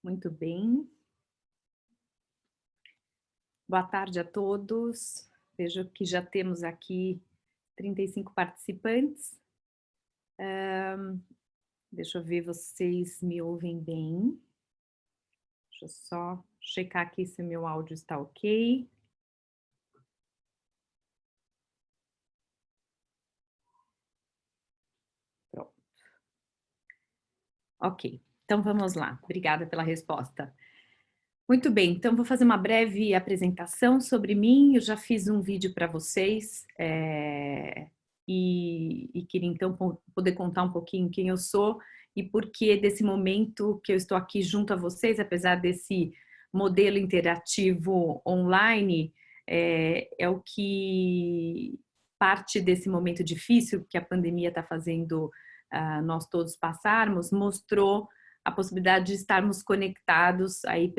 Muito bem. Boa tarde a todos. Vejo que já temos aqui 35 participantes. Deixa eu ver, vocês me ouvem bem? Deixa eu só checar aqui se o meu áudio está ok. Pronto. Ok, então vamos lá. Obrigada pela resposta. Muito bem, então vou fazer uma breve apresentação sobre mim. Eu já fiz um vídeo para vocês e queria então poder contar um pouquinho quem eu sou e por que desse momento que eu estou aqui junto a vocês, apesar desse modelo interativo online, é o que parte desse momento difícil que a pandemia está fazendo nós todos passarmos, mostrou a possibilidade de estarmos conectados aí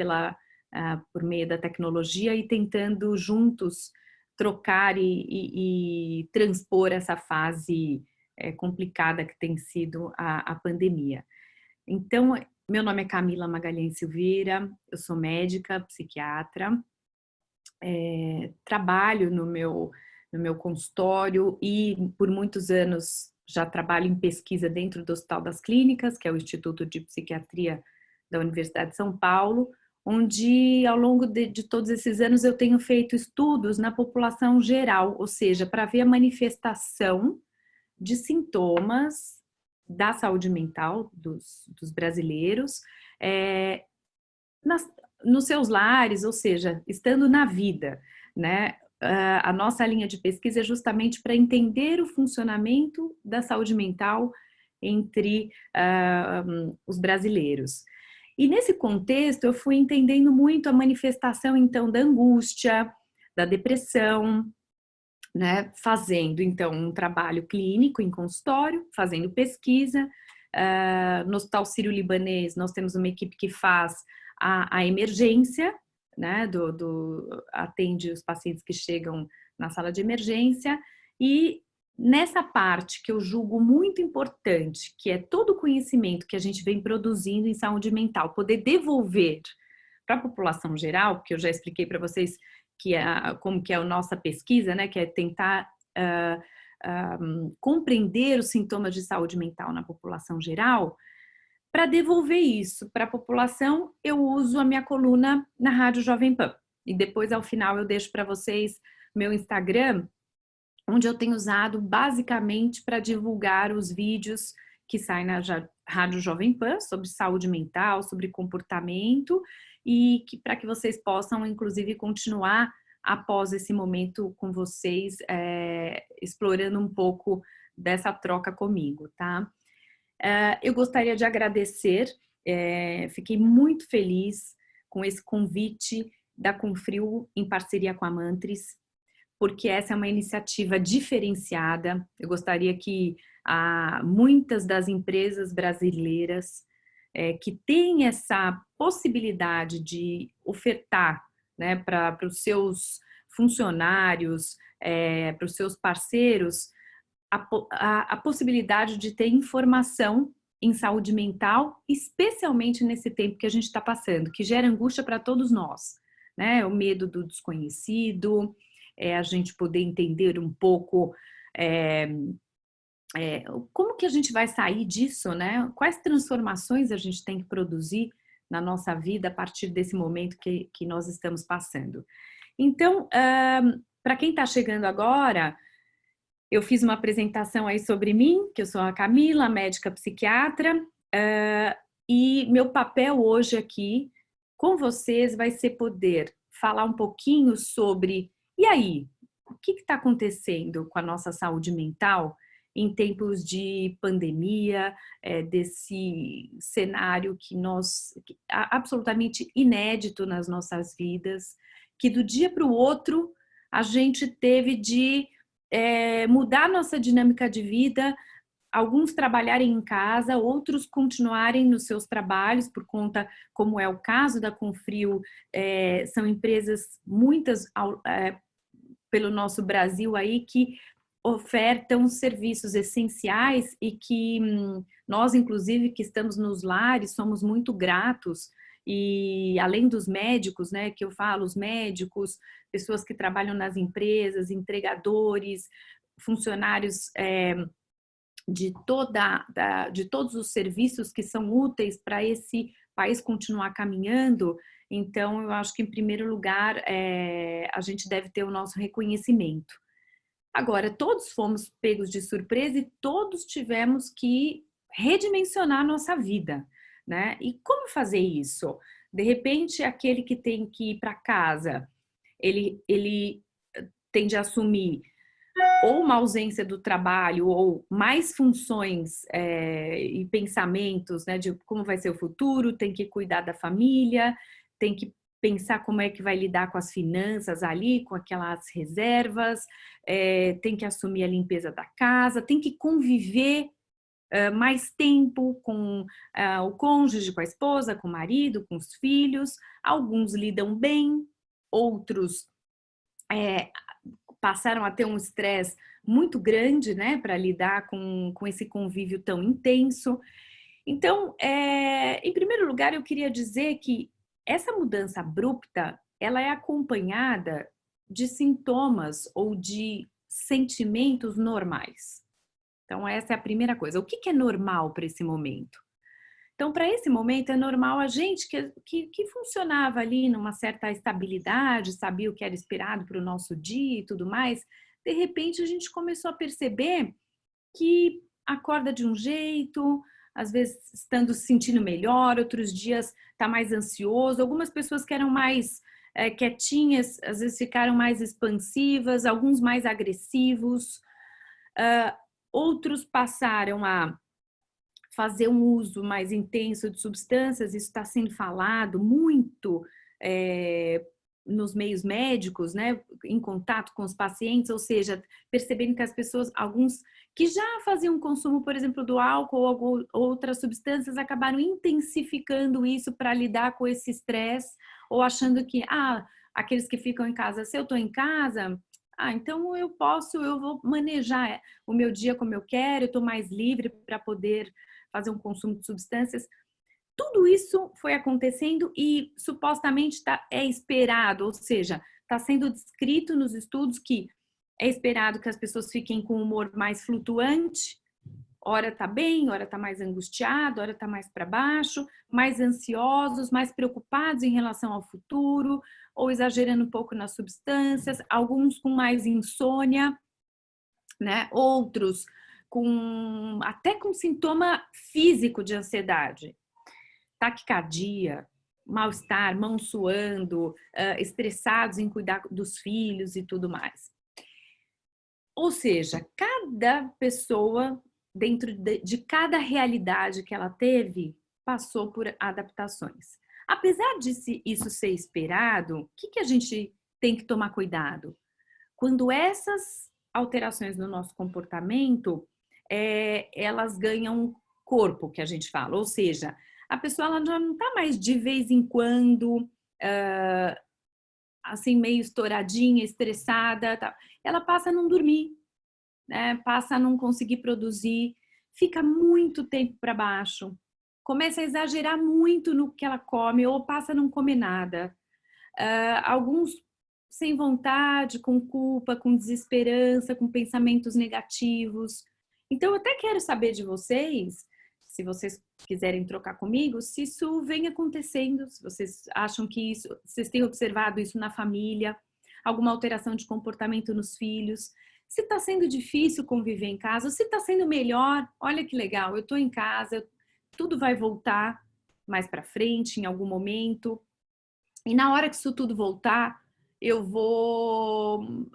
por meio da tecnologia e tentando juntos trocar e transpor essa fase complicada que tem sido a pandemia. Então, meu nome é Camila Magalhães Silveira, eu sou médica, psiquiatra, trabalho no meu consultório e por muitos anos já trabalho em pesquisa dentro do Hospital das Clínicas, que é o Instituto de Psiquiatria da Universidade de São Paulo, onde ao longo de todos esses anos eu tenho feito estudos na população geral, ou seja, para ver a manifestação de sintomas da saúde mental dos brasileiros nos seus lares, ou seja, estando na vida, né? A nossa linha de pesquisa é justamente para entender o funcionamento da saúde mental entre os brasileiros. E nesse contexto eu fui entendendo muito a manifestação então da angústia, da depressão, né? Fazendo então um trabalho clínico em consultório, fazendo pesquisa. No Hospital Sírio-Libanês nós temos uma equipe que faz a emergência, né? Atende os pacientes que chegam na sala de emergência e nessa parte que eu julgo muito importante, que é todo o conhecimento que a gente vem produzindo em saúde mental, poder devolver para a população geral, porque eu já expliquei para vocês como que é a nossa pesquisa, né, que é tentar compreender os sintomas de saúde mental na população geral. Para devolver isso para a população, eu uso a minha coluna na Rádio Jovem Pan. E depois, ao final, eu deixo para vocês meu Instagram, onde eu tenho usado basicamente para divulgar os vídeos que saem na Rádio Jovem Pan sobre saúde mental, sobre comportamento e para que vocês possam, inclusive, continuar após esse momento com vocês, explorando um pouco dessa troca comigo, tá? Eu gostaria de agradecer, fiquei muito feliz com esse convite da Confrio em parceria com a Mantris, porque essa é uma iniciativa diferenciada. Eu gostaria que muitas das empresas brasileiras que têm essa possibilidade de ofertar, né, para os seus funcionários, para os seus parceiros, a possibilidade de ter informação em saúde mental, especialmente nesse tempo que a gente está passando, que gera angústia para todos nós, né? O medo do desconhecido, a gente poder entender um pouco como que a gente vai sair disso, né? Quais transformações a gente tem que produzir na nossa vida a partir desse momento que nós estamos passando. Então, para quem está chegando agora, eu fiz uma apresentação aí sobre mim, que eu sou a Camila, médica psiquiatra, e meu papel hoje aqui com vocês vai ser poder falar um pouquinho sobre, e aí, o que está acontecendo com a nossa saúde mental em tempos de pandemia, desse cenário absolutamente inédito nas nossas vidas, que do dia para o outro a gente teve de mudar nossa dinâmica de vida, alguns trabalharem em casa, outros continuarem nos seus trabalhos por conta, como é o caso da Confrio, são empresas, muitas pelo nosso Brasil aí, que ofertam serviços essenciais e que nós, inclusive, que estamos nos lares, somos muito gratos E além dos médicos, né, que eu falo, os médicos, pessoas que trabalham nas empresas, entregadores, funcionários de todos os serviços que são úteis para esse país continuar caminhando. Então, eu acho que, em primeiro lugar, a gente deve ter o nosso reconhecimento. Agora, todos fomos pegos de surpresa e todos tivemos que redimensionar a nossa vida, né? E como fazer isso? De repente, aquele que tem que ir para casa, ele tende a assumir ou uma ausência do trabalho ou mais funções e pensamentos, né, de como vai ser o futuro, tem que cuidar da família, tem que pensar como é que vai lidar com as finanças ali, com aquelas reservas, tem que assumir a limpeza da casa, tem que conviver mais tempo com o cônjuge, com a esposa, com o marido, com os filhos. Alguns lidam bem, outros passaram a ter um estresse muito grande, né, para lidar com esse convívio tão intenso. Então, em primeiro lugar, eu queria dizer que essa mudança abrupta, ela é acompanhada de sintomas ou de sentimentos normais. Então, essa é a primeira coisa. O que é normal para esse momento? Então, para esse momento, é normal a gente que funcionava ali numa certa estabilidade, sabia o que era esperado para o nosso dia e tudo mais, de repente a gente começou a perceber que acorda de um jeito, às vezes estando se sentindo melhor, outros dias está mais ansioso. Algumas pessoas que eram mais quietinhas, às vezes ficaram mais expansivas, alguns mais agressivos, outros passaram a fazer um uso mais intenso de substâncias. Isso está sendo falado muito nos meios médicos, né, em contato com os pacientes, ou seja, percebendo que as pessoas, alguns que já faziam consumo, por exemplo, do álcool ou outras substâncias, acabaram intensificando isso para lidar com esse estresse, ou achando que, aqueles que ficam em casa, se eu estou em casa, então eu vou manejar o meu dia como eu quero, eu estou mais livre para poder fazer um consumo de substâncias. Tudo isso foi acontecendo e supostamente é esperado, ou seja, está sendo descrito nos estudos que é esperado que as pessoas fiquem com um humor mais flutuante, ora tá bem, ora tá mais angustiado, ora tá mais para baixo, mais ansiosos, mais preocupados em relação ao futuro, ou exagerando um pouco nas substâncias, alguns com mais insônia, né? Outros até com sintoma físico de ansiedade, taquicardia, mal-estar, mão suando, estressados em cuidar dos filhos e tudo mais. Ou seja, cada pessoa, dentro de cada realidade que ela teve, passou por adaptações. Apesar de isso ser esperado, o que a gente tem que tomar cuidado? Quando essas alterações no nosso comportamento, elas ganham corpo, que a gente fala, ou seja, a pessoa ela já não está mais de vez em quando, assim, meio estouradinha, estressada, tá? Ela passa a não dormir, né? Passa a não conseguir produzir, fica muito tempo para baixo, começa a exagerar muito no que ela come ou passa a não comer nada. Alguns sem vontade, com culpa, com desesperança, com pensamentos negativos. Então, eu até quero saber de vocês, se vocês quiserem trocar comigo, se isso vem acontecendo, se vocês acham que isso, vocês têm observado isso na família, alguma alteração de comportamento nos filhos, se está sendo difícil conviver em casa, se está sendo melhor. Olha que legal, eu estou em casa, tudo vai voltar mais para frente em algum momento. E na hora que isso tudo voltar, eu vou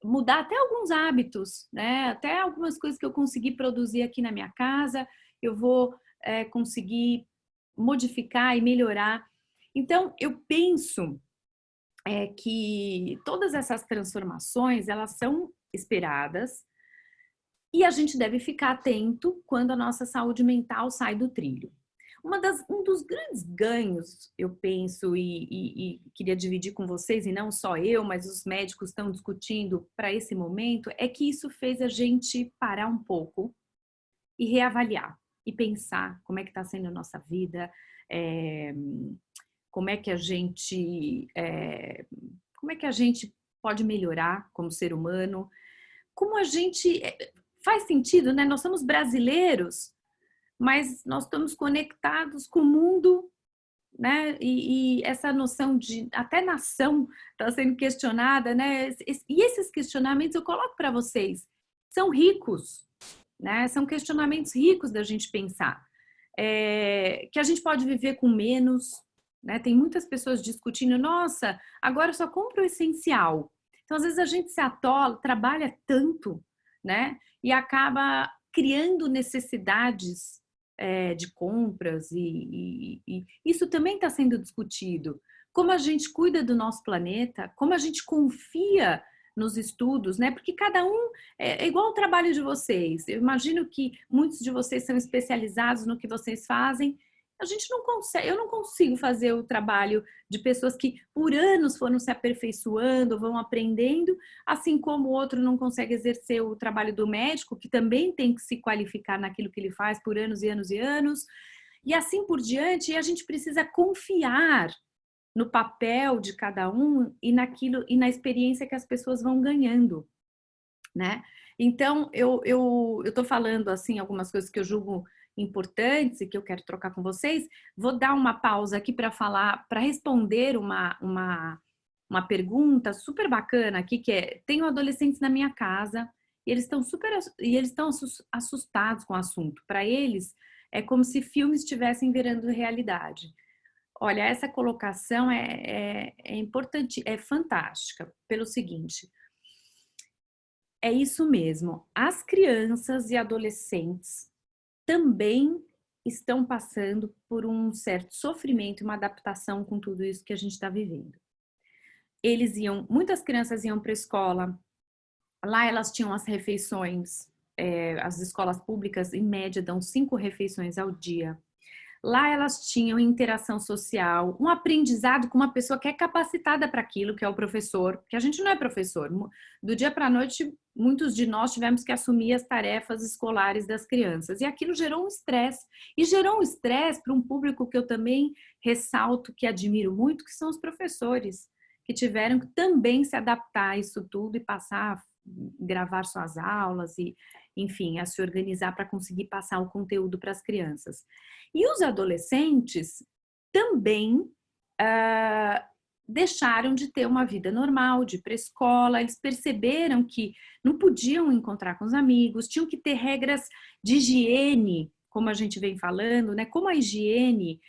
mudar até alguns hábitos, né? Até algumas coisas que eu consegui produzir aqui na minha casa, eu vou conseguir modificar e melhorar. Então, eu penso que todas essas transformações, elas são esperadas e a gente deve ficar atento quando a nossa saúde mental sai do trilho. Um dos grandes ganhos, eu penso, e queria dividir com vocês, e não só eu, mas os médicos estão discutindo para esse momento, é que isso fez a gente parar um pouco e reavaliar. e pensar como é que está sendo a nossa vida, como é que a gente pode melhorar como ser humano, como a gente faz sentido, né? Nós somos brasileiros, mas nós estamos conectados com o mundo, né? E essa noção de até nação está sendo questionada, né? E esses questionamentos eu coloco para vocês, são ricos, né? São questionamentos ricos da gente pensar. Que a gente pode viver com menos, né? Tem muitas pessoas discutindo, nossa, agora eu só compro o essencial. Então, às vezes a gente se atola, trabalha tanto, né? E acaba criando necessidades de compras e isso também está sendo discutido. Como a gente cuida do nosso planeta, como a gente confia nos estudos, né? Porque cada um é igual o trabalho de vocês. Eu imagino que muitos de vocês são especializados no que vocês fazem. A gente não consegue, eu não consigo fazer o trabalho de pessoas que por anos foram se aperfeiçoando, vão aprendendo, assim como o outro não consegue exercer o trabalho do médico, que também tem que se qualificar naquilo que ele faz por anos e anos e anos, e assim por diante, e a gente precisa confiar no papel de cada um e naquilo e na experiência que as pessoas vão ganhando, né? Então, eu tô falando assim algumas coisas que eu julgo importantes e que eu quero trocar com vocês. Vou dar uma pausa aqui para falar, para responder uma pergunta super bacana aqui, que é: tenho adolescentes na minha casa e eles estão assustados com o assunto. Para eles, é como se filmes estivessem virando realidade. Olha, essa colocação é importante, é fantástica, pelo seguinte: é isso mesmo, as crianças e adolescentes também estão passando por um certo sofrimento e uma adaptação com tudo isso que a gente está vivendo. Muitas crianças iam para a escola, lá elas tinham as refeições, as escolas públicas em média dão 5 refeições ao dia. Lá elas tinham interação social, um aprendizado com uma pessoa que é capacitada para aquilo, que é o professor, porque a gente não é professor. Do dia para a noite, muitos de nós tivemos que assumir as tarefas escolares das crianças. E aquilo gerou um estresse. E gerou um estresse para um público que eu também ressalto, que admiro muito, que são os professores, que tiveram que também se adaptar a isso tudo e passar a gravar suas aulas e, enfim, a se organizar para conseguir passar o conteúdo para as crianças. E os adolescentes também deixaram de ter uma vida normal, de ir para a escola, eles perceberam que não podiam encontrar com os amigos, tinham que ter regras de higiene, como a gente vem falando, né? Como a higiene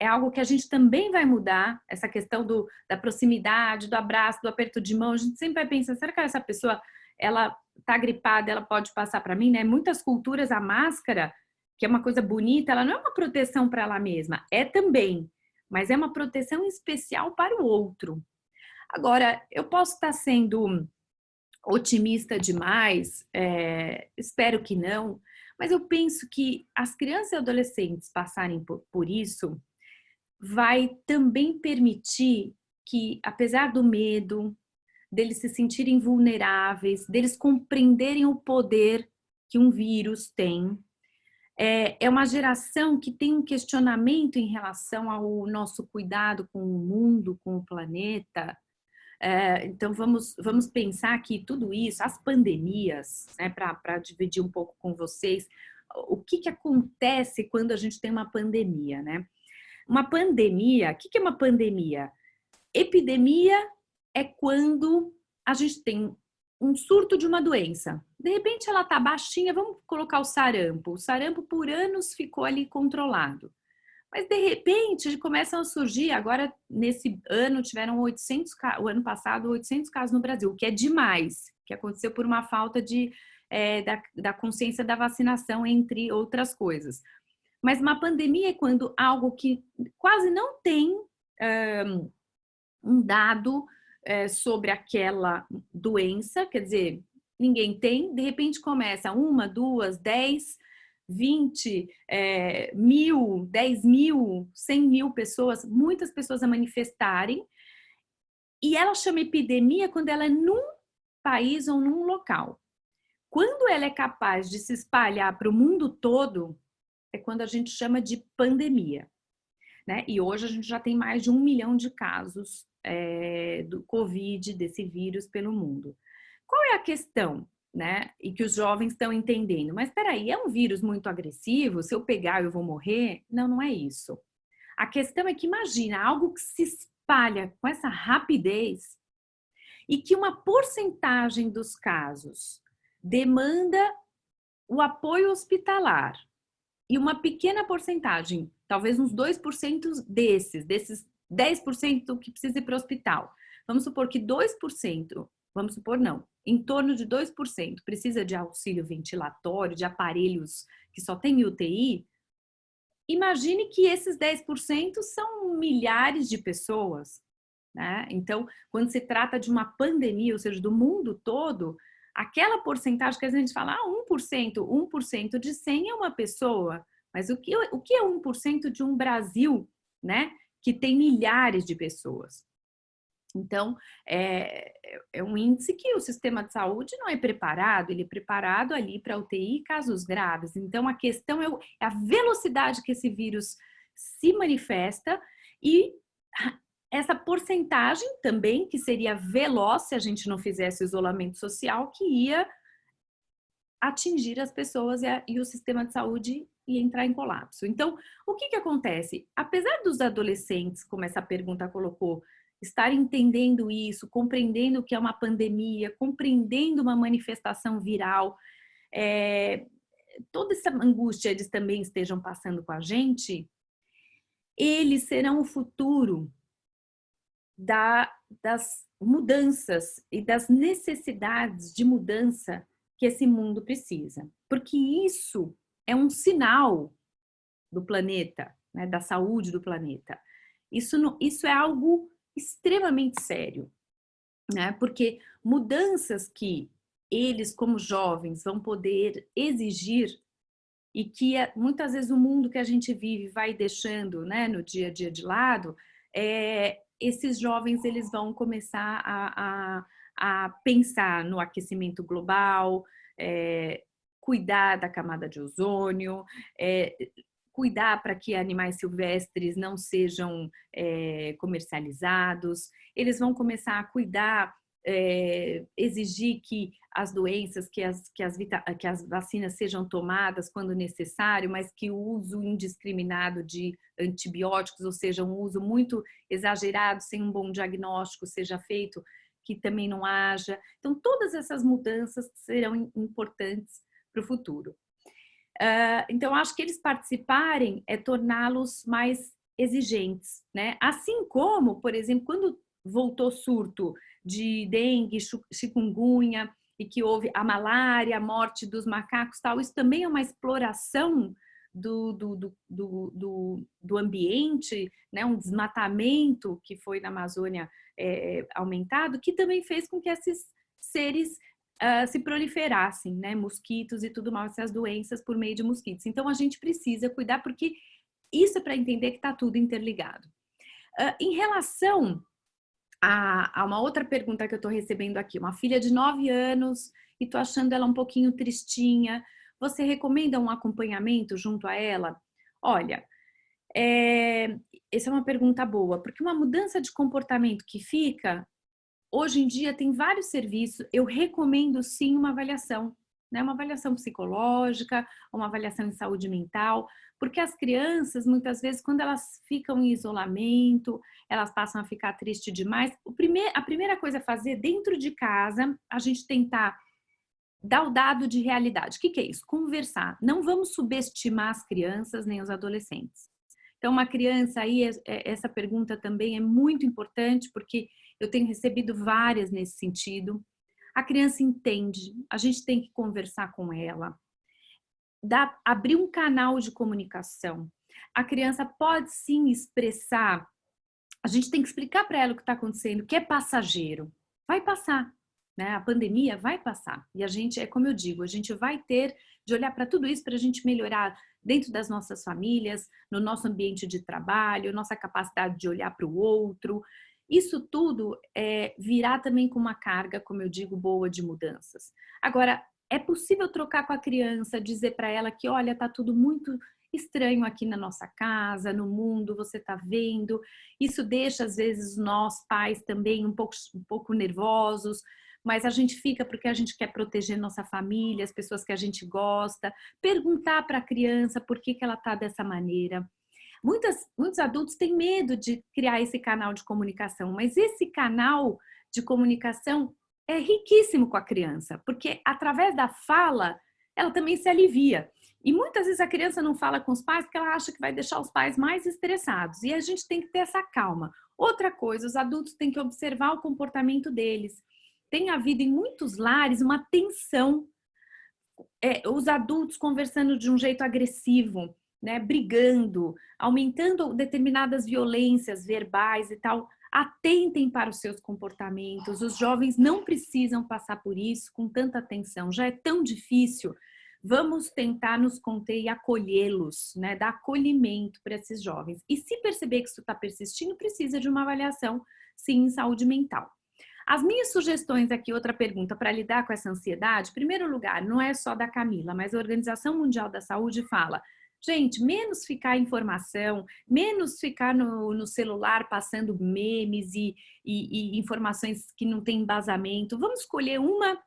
é algo que a gente também vai mudar, essa questão da proximidade, do abraço, do aperto de mão, a gente sempre vai pensar, será que essa pessoa, ela tá gripada, ela pode passar para mim, né? Muitas culturas, a máscara, que é uma coisa bonita, ela não é uma proteção para ela mesma, é também, mas é uma proteção especial para o outro. Agora, eu posso estar sendo otimista demais, espero que não, mas eu penso que as crianças e adolescentes passarem por isso vai também permitir que, apesar do medo, deles se sentirem vulneráveis, deles compreenderem o poder que um vírus tem, é uma geração que tem um questionamento em relação ao nosso cuidado com o mundo, com o planeta. Então, vamos pensar que tudo isso, as pandemias, né, para dividir um pouco com vocês, o que acontece quando a gente tem uma pandemia, né? Uma pandemia, o que é uma pandemia? Epidemia é quando a gente tem um surto de uma doença. De repente ela tá baixinha, vamos colocar o sarampo. O sarampo por anos ficou ali controlado. Mas de repente começam a surgir, agora nesse ano tiveram 800 casos, o ano passado 800 casos no Brasil, o que é demais, que aconteceu por uma falta da consciência da vacinação, entre outras coisas. Mas uma pandemia é quando algo que quase não tem um dado sobre aquela doença, quer dizer, ninguém tem, de repente começa 1, 2, 10, 20, 1.000, 10.000, 100.000 pessoas, muitas pessoas a manifestarem, e ela chama epidemia quando ela é num país ou num local. Quando ela é capaz de se espalhar para o mundo todo, é quando a gente chama de pandemia, né? E hoje a gente já tem mais de 1 milhão de casos do Covid, desse vírus pelo mundo. Qual é a questão, né? E que os jovens estão entendendo. Mas espera aí, é um vírus muito agressivo? Se eu pegar, eu vou morrer? Não, não é isso. A questão é que imagina algo que se espalha com essa rapidez e que uma porcentagem dos casos demanda o apoio hospitalar e uma pequena porcentagem, talvez uns 2% desses 10% que precisa ir para o hospital. Vamos supor que 2%, vamos supor não, em torno de 2% precisa de auxílio ventilatório, de aparelhos que só tem UTI. Imagine que esses 10% são milhares de pessoas, né? Então, quando se trata de uma pandemia, ou seja, do mundo todo, aquela porcentagem que a gente fala, 1% de 100 é uma pessoa, mas o que é 1% de um Brasil, né? Que tem milhares de pessoas. Então, é um índice que o sistema de saúde não é preparado, ele é preparado ali para UTI e casos graves. Então, a questão é a velocidade que esse vírus se manifesta e essa porcentagem também, que seria veloz se a gente não fizesse o isolamento social, que ia atingir as pessoas e o sistema de saúde ia entrar em colapso. Então, o que acontece? Apesar dos adolescentes, como essa pergunta colocou, estar entendendo isso, compreendendo o que é uma pandemia, compreendendo uma manifestação viral, toda essa angústia eles também estejam passando com a gente, eles serão o futuro das mudanças e das necessidades de mudança que esse mundo precisa. Porque isso é um sinal do planeta, né, da saúde do planeta. Isso é algo extremamente sério, né? Porque mudanças que eles, como jovens, vão poder exigir e que muitas vezes o mundo que a gente vive vai deixando, né, no dia a dia de lado, esses jovens eles vão começar a pensar no aquecimento global, cuidar da camada de ozônio, cuidar para que animais silvestres não sejam comercializados, eles vão começar a cuidar, exigir que as doenças, que as vacinas sejam tomadas quando necessário, mas que o uso indiscriminado de antibióticos, ou seja, um uso muito exagerado, sem um bom diagnóstico, seja feito, que também não haja. Então, todas essas mudanças serão importantes para o futuro. Então, acho que eles participarem é torná-los mais exigentes, né? Assim como, por exemplo, quando voltou surto de dengue, chikungunya, e que houve a malária, a morte dos macacos, tal, isso também é uma exploração do ambiente, né? Um desmatamento que foi na Amazônia aumentado, que também fez com que esses seres se proliferassem, né, mosquitos e tudo mais, essas doenças por meio de mosquitos. Então, a gente precisa cuidar, porque isso é para entender que está tudo interligado. Em relação a uma outra pergunta que eu estou recebendo aqui, uma filha de 9 anos e estou achando ela um pouquinho tristinha, você recomenda um acompanhamento junto a ela? Olha, essa é uma pergunta boa, porque uma mudança de comportamento que fica, hoje em dia tem vários serviços, eu recomendo sim uma avaliação, né? Uma avaliação psicológica, uma avaliação em saúde mental, porque as crianças, muitas vezes, quando elas ficam em isolamento, elas passam a ficar tristes demais. A primeira coisa a fazer dentro de casa, a gente tentar dar o dado de realidade. O que é isso? Conversar. Não vamos subestimar as crianças nem os adolescentes. Então, uma criança aí, essa pergunta também é muito importante, porque eu tenho recebido várias nesse sentido. A criança entende, a gente tem que conversar com ela, abrir um canal de comunicação. A criança pode sim expressar, a gente tem que explicar para ela o que está acontecendo, que é passageiro, vai passar, né? A pandemia vai passar. E a gente, é como eu digo, a gente vai ter de olhar para tudo isso para a gente melhorar dentro das nossas famílias, no nosso ambiente de trabalho, nossa capacidade de olhar para o outro. Isso tudo virá também com uma carga, como eu digo, boa de mudanças. Agora, é possível trocar com a criança, dizer para ela que, olha, tá tudo muito estranho aqui na nossa casa, no mundo, você está vendo. Isso deixa, às vezes, nós pais também um pouco nervosos, mas a gente fica porque a gente quer proteger nossa família, as pessoas que a gente gosta, perguntar para a criança por que ela está dessa maneira. Muitos adultos têm medo de criar esse canal de comunicação, mas esse canal de comunicação é riquíssimo com a criança, porque através da fala, ela também se alivia. E muitas vezes a criança não fala com os pais porque ela acha que vai deixar os pais mais estressados. E a gente tem que ter essa calma. Outra coisa, os adultos têm que observar o comportamento deles. Tem havido em muitos lares uma tensão, os adultos conversando de um jeito agressivo, né, brigando, aumentando determinadas violências verbais e tal. Atentem para os seus comportamentos. Os jovens não precisam passar por isso com tanta atenção. Já é tão difícil. Vamos tentar nos conter e acolhê-los, né, dar acolhimento para esses jovens. E se perceber que isso está persistindo, precisa de uma avaliação, sim, em saúde mental. As minhas sugestões aqui, outra pergunta, para lidar com essa ansiedade, em primeiro lugar, não é só da Camila, mas a Organização Mundial da Saúde fala, gente, menos ficar informação, menos ficar no celular passando memes e informações que não têm embasamento. Vamos escolher uma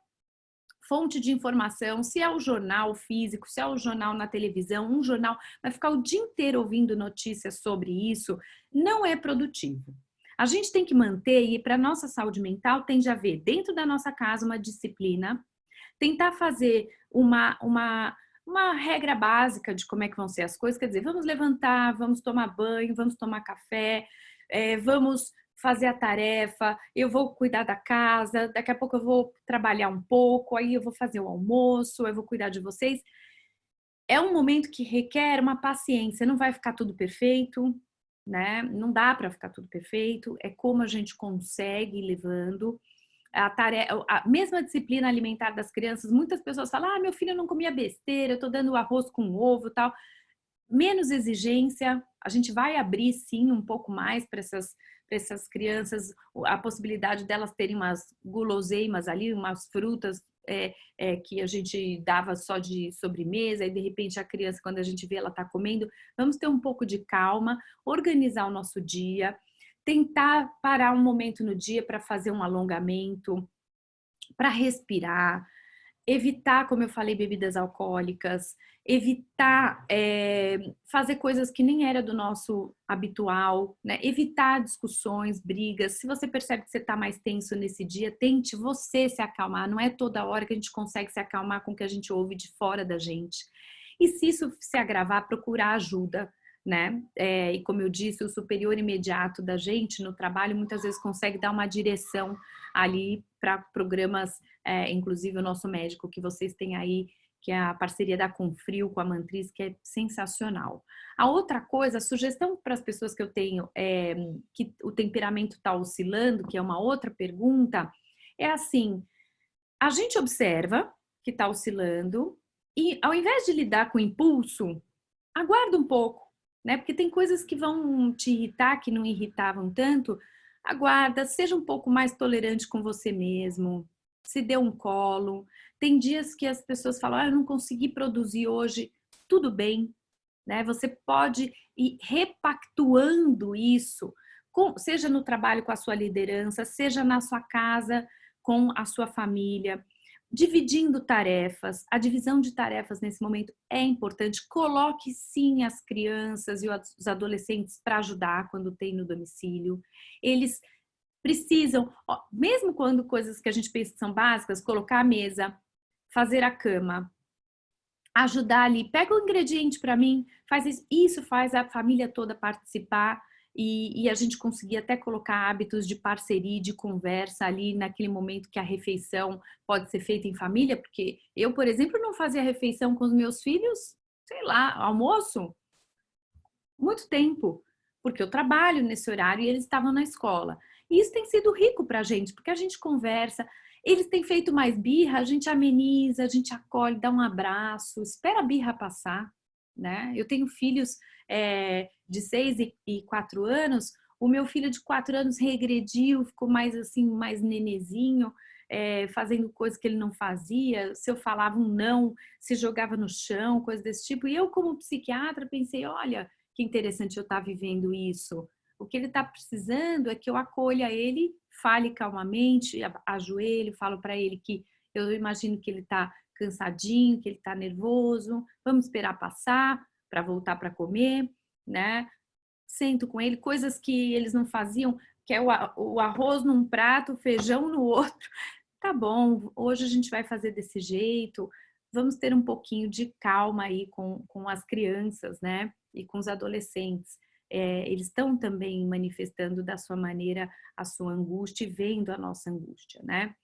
fonte de informação, se é o jornal físico, se é o jornal na televisão, um jornal, vai ficar o dia inteiro ouvindo notícias sobre isso, não é produtivo. A gente tem que manter, e para a nossa saúde mental tem de haver dentro da nossa casa uma disciplina, tentar fazer uma regra básica de como é que vão ser as coisas, quer dizer, vamos levantar, vamos tomar banho, vamos tomar café, vamos fazer a tarefa, eu vou cuidar da casa, daqui a pouco eu vou trabalhar um pouco, aí eu vou fazer o almoço, eu vou cuidar de vocês. É um momento que requer uma paciência, não vai ficar tudo perfeito, né? Não dá para ficar tudo perfeito, é como a gente consegue ir levando. A mesma disciplina alimentar das crianças, muitas pessoas falam, meu filho não comia besteira, eu tô dando arroz com ovo e tal. Menos exigência, a gente vai abrir sim um pouco mais para essas crianças, a possibilidade delas terem umas guloseimas ali, umas frutas que a gente dava só de sobremesa, e de repente a criança, quando a gente vê ela tá comendo, vamos ter um pouco de calma, organizar o nosso dia, tentar parar um momento no dia para fazer um alongamento, para respirar, evitar, como eu falei, bebidas alcoólicas, evitar fazer coisas que nem era do nosso habitual, né? Evitar discussões, brigas. Se você percebe que você está mais tenso nesse dia, tente você se acalmar. Não é toda hora que a gente consegue se acalmar com o que a gente ouve de fora da gente. E se isso se agravar, procurar ajuda, né? E como eu disse, o superior imediato da gente no trabalho muitas vezes consegue dar uma direção ali para programas, inclusive o nosso médico que vocês têm aí, que é a parceria da Confrio com a Mantriz, que é sensacional. A outra coisa, a sugestão para as pessoas que eu tenho, que o temperamento está oscilando, que é uma outra pergunta, é assim, a gente observa que está oscilando e ao invés de lidar com o impulso, aguarda um pouco, né? Porque tem coisas que vão te irritar, que não irritavam tanto, aguarda, seja um pouco mais tolerante com você mesmo, se dê um colo. Tem dias que as pessoas falam, eu não consegui produzir hoje, tudo bem, né? Você pode ir repactuando isso, seja no trabalho com a sua liderança, seja na sua casa com a sua família, dividindo tarefas. A divisão de tarefas nesse momento é importante. Coloque sim as crianças e os adolescentes para ajudar quando tem no domicílio. Eles precisam, mesmo quando coisas que a gente pensa que são básicas, colocar a mesa, fazer a cama, ajudar ali, pega o ingrediente para mim, faz isso, isso faz a família toda participar e a gente conseguir até colocar hábitos de parceria, de conversa ali naquele momento que a refeição pode ser feita em família, porque eu, por exemplo, não fazia refeição com os meus filhos, sei lá, almoço, muito tempo, porque eu trabalho nesse horário e eles estavam na escola. E isso tem sido rico para a gente, porque a gente conversa, eles têm feito mais birra, a gente ameniza, a gente acolhe, dá um abraço, espera a birra passar, né? Eu tenho filhos de 6 e 4 anos, o meu filho de 4 anos regrediu, ficou mais assim, mais nenezinho, fazendo coisas que ele não fazia, se eu falava um não, se jogava no chão, coisas desse tipo. E eu, como psiquiatra, pensei, olha, que interessante eu estar vivendo isso. O que ele está precisando é que eu acolha ele, fale calmamente, ajoelho, falo para ele que eu imagino que ele está cansadinho, que ele está nervoso, vamos esperar passar para voltar para comer, né? Sento com ele, coisas que eles não faziam, que é o arroz num prato, o feijão no outro. Tá bom, hoje a gente vai fazer desse jeito, vamos ter um pouquinho de calma aí com as crianças, né? E com os adolescentes. Eles estão também manifestando da sua maneira a sua angústia e vendo a nossa angústia, né?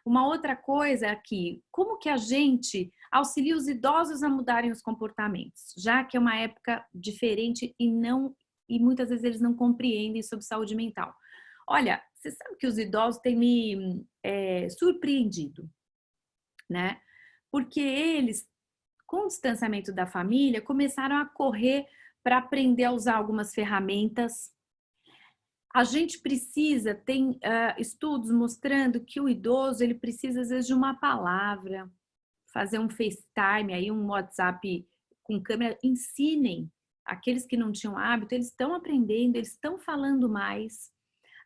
Uma outra coisa aqui, como que a gente auxilia os idosos a mudarem os comportamentos, já que é uma época diferente e muitas vezes eles não compreendem sobre saúde mental. Olha, você sabe que os idosos têm me surpreendido, né? Porque eles, com o distanciamento da família, começaram a correr para aprender a usar algumas ferramentas. A gente precisa, tem estudos mostrando que o idoso, ele precisa às vezes de uma palavra, fazer um FaceTime, aí um WhatsApp com câmera, ensinem. Aqueles que não tinham hábito, eles estão aprendendo, eles estão falando mais.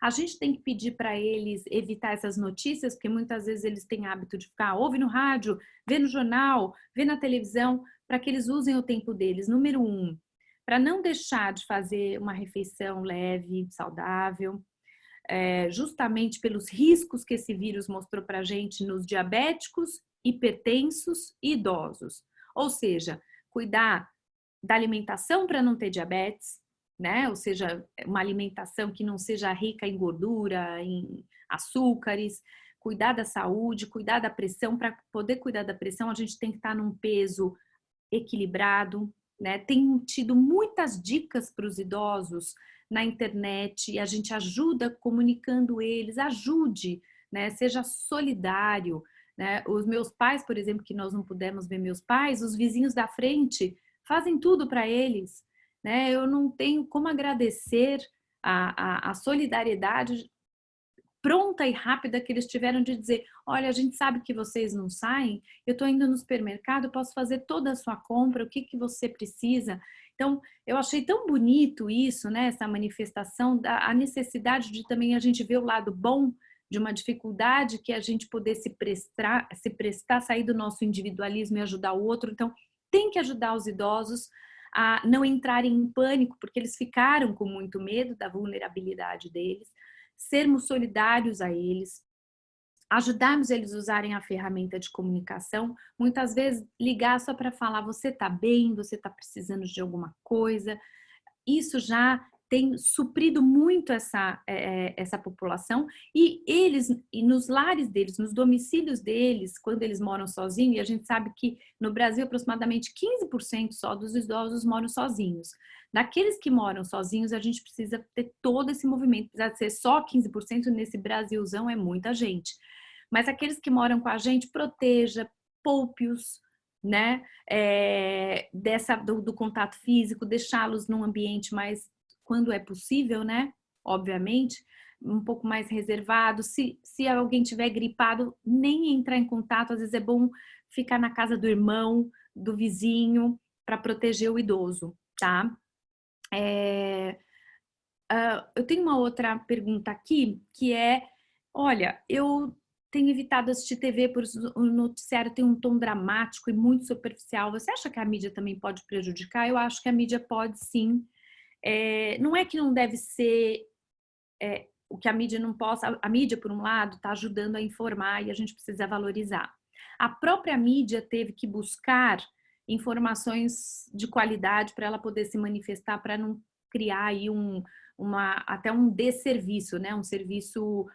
A gente tem que pedir para eles evitar essas notícias, porque muitas vezes eles têm hábito de ficar, ouve no rádio, vê no jornal, vê na televisão, para que eles usem o tempo deles. Número 1, para não deixar de fazer uma refeição leve, saudável, justamente pelos riscos que esse vírus mostrou para a gente nos diabéticos, hipertensos e idosos. Ou seja, cuidar da alimentação para não ter diabetes, né? Ou seja, uma alimentação que não seja rica em gordura, em açúcares, cuidar da saúde, cuidar da pressão. Para poder cuidar da pressão, a gente tem que estar num peso equilibrado, né? Tem tido muitas dicas para os idosos na internet, e a gente ajuda comunicando eles, ajude, né? Seja solidário, né? Os meus pais, por exemplo, que nós não pudemos ver meus pais, os vizinhos da frente fazem tudo para eles, né? Eu não tenho como agradecer a solidariedade pronta e rápida que eles tiveram de dizer, olha, a gente sabe que vocês não saem, eu estou indo no supermercado, posso fazer toda a sua compra, o que que você precisa? Então, eu achei tão bonito isso, né? Essa manifestação da necessidade de também a gente ver o lado bom de uma dificuldade, que a gente poder se prestar, sair do nosso individualismo e ajudar o outro. Então, tem que ajudar os idosos a não entrarem em pânico, porque eles ficaram com muito medo da vulnerabilidade deles, sermos solidários a eles, ajudarmos eles a usarem a ferramenta de comunicação, muitas vezes ligar só para falar, você está bem, você está precisando de alguma coisa. Isso já tem suprido muito essa população, e eles, e nos lares deles, nos domicílios deles, quando eles moram sozinhos, e a gente sabe que no Brasil aproximadamente 15% só dos idosos moram sozinhos. Daqueles que moram sozinhos, a gente precisa ter todo esse movimento, precisa ser só 15% nesse Brasilzão, é muita gente. Mas aqueles que moram com a gente, proteja, poupe-os, né? Do contato físico, deixá-los num ambiente mais, quando é possível, né? Obviamente, um pouco mais reservado. Se alguém tiver gripado, nem entrar em contato. Às vezes é bom ficar na casa do irmão, do vizinho, para proteger o idoso, tá? Eu tenho uma outra pergunta aqui, que é, olha, eu tenho evitado assistir TV por o noticiário tem um tom dramático e muito superficial. Você acha que a mídia também pode prejudicar? Eu acho que a mídia pode sim. Não é que não deve ser o que a mídia não possa. A mídia, por um lado, está ajudando a informar e a gente precisa valorizar. A própria mídia teve que buscar informações de qualidade para ela poder se manifestar, para não criar aí até um desserviço, né? Um serviço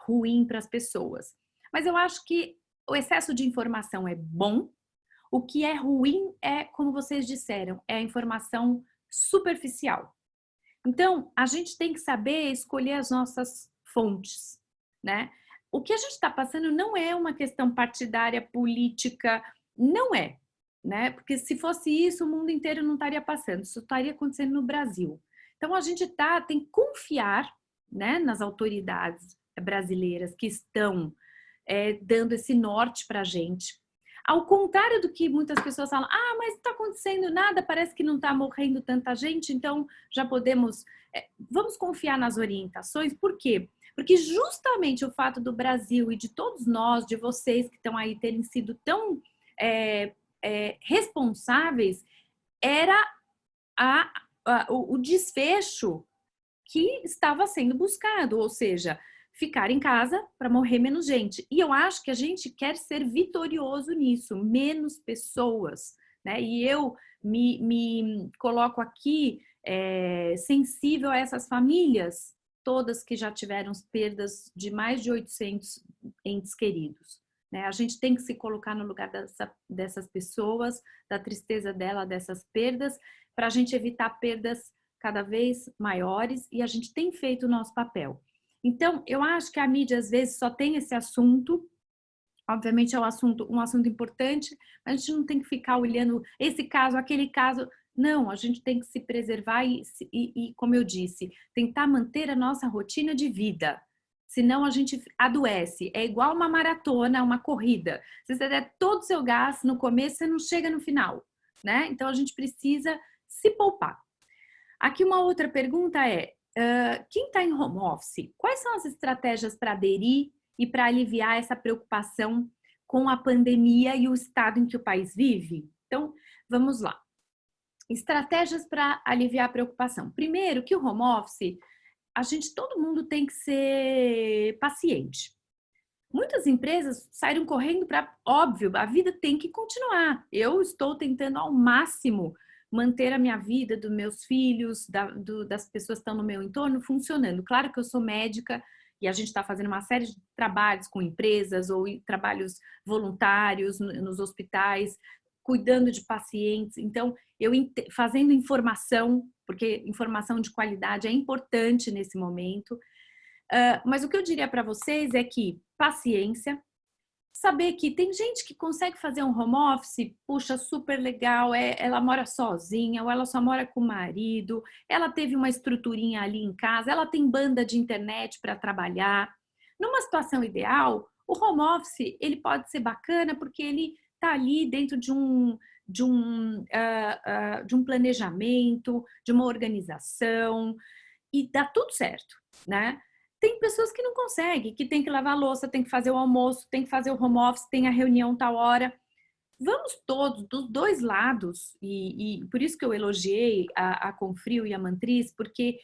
ruim para as pessoas. Mas eu acho que o excesso de informação é bom. O que é ruim é, como vocês disseram, é a informação superficial. Então, a gente tem que saber escolher as nossas fontes, né? O que a gente está passando não é uma questão partidária, política, não é, né? Porque se fosse isso, o mundo inteiro não estaria passando, isso estaria acontecendo no Brasil. Então, a gente tem que confiar, né, nas autoridades brasileiras que estão dando esse norte para a gente. Ao contrário do que muitas pessoas falam, mas não está acontecendo nada, parece que não está morrendo tanta gente, então já podemos... vamos confiar nas orientações. Por quê? Porque justamente o fato do Brasil e de todos nós, de vocês que estão aí terem sido tão responsáveis, era o desfecho que estava sendo buscado, ou seja, ficar em casa para morrer menos gente. E eu acho que a gente quer ser vitorioso nisso, menos pessoas, né? E eu me coloco aqui sensível a essas famílias, todas que já tiveram perdas de mais de 800 entes queridos. Né? A gente tem que se colocar no lugar dessas pessoas, da tristeza dessas perdas, para a gente evitar perdas cada vez maiores, e a gente tem feito o nosso papel. Então, eu acho que a mídia, às vezes, só tem esse assunto. Obviamente, é um assunto importante, mas a gente não tem que ficar olhando esse caso, aquele caso. Não, a gente tem que se preservar e, como eu disse, tentar manter a nossa rotina de vida. Senão, a gente adoece. É igual uma maratona, uma corrida. Se você der todo o seu gás no começo, você não chega no final, né? Então, a gente precisa se poupar. Aqui uma outra pergunta quem está em home office, quais são as estratégias para aderir e para aliviar essa preocupação com a pandemia e o estado em que o país vive? Então, vamos lá. Estratégias para aliviar a preocupação. Primeiro, que o home office, todo mundo tem que ser paciente. Muitas empresas saíram correndo para, óbvio, a vida tem que continuar. Eu estou tentando ao máximo manter a minha vida, dos meus filhos, das pessoas que estão no meu entorno funcionando. Claro que eu sou médica e a gente está fazendo uma série de trabalhos com empresas ou trabalhos voluntários nos hospitais, cuidando de pacientes. Então, eu fazendo informação, porque informação de qualidade é importante nesse momento. Mas o que eu diria para vocês é que paciência, saber que tem gente que consegue fazer um home office, puxa, super legal, ela mora sozinha ou ela só mora com o marido, ela teve uma estruturinha ali em casa, ela tem banda de internet para trabalhar. Numa situação ideal, o home office ele pode ser bacana porque ele está ali dentro de um planejamento, de uma organização e dá tudo certo, né? Tem pessoas que não conseguem, que tem que lavar a louça, tem que fazer o almoço, tem que fazer o home office, tem a reunião tal hora. Vamos todos, dos dois lados, e por isso que eu elogiei a Confrio e a Mantriz, porque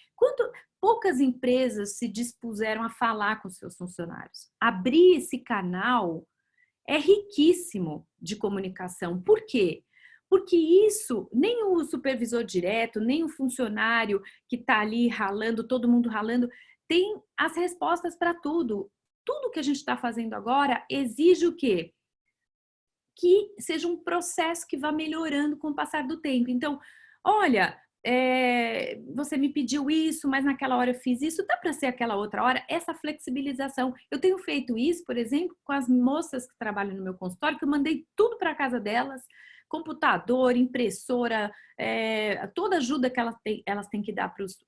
poucas empresas se dispuseram a falar com seus funcionários. Abrir esse canal é riquíssimo de comunicação. Por quê? Porque isso, nem o supervisor direto, nem o funcionário que está ali ralando, todo mundo ralando, tem as respostas para tudo. Tudo que a gente está fazendo agora exige o quê? Que seja um processo que vá melhorando com o passar do tempo. Então, olha, você me pediu isso, mas naquela hora eu fiz isso, dá para ser aquela outra hora? Essa flexibilização. Eu tenho feito isso, por exemplo, com as moças que trabalham no meu consultório, que eu mandei tudo para a casa delas, computador, impressora, toda ajuda que elas têm que dar para os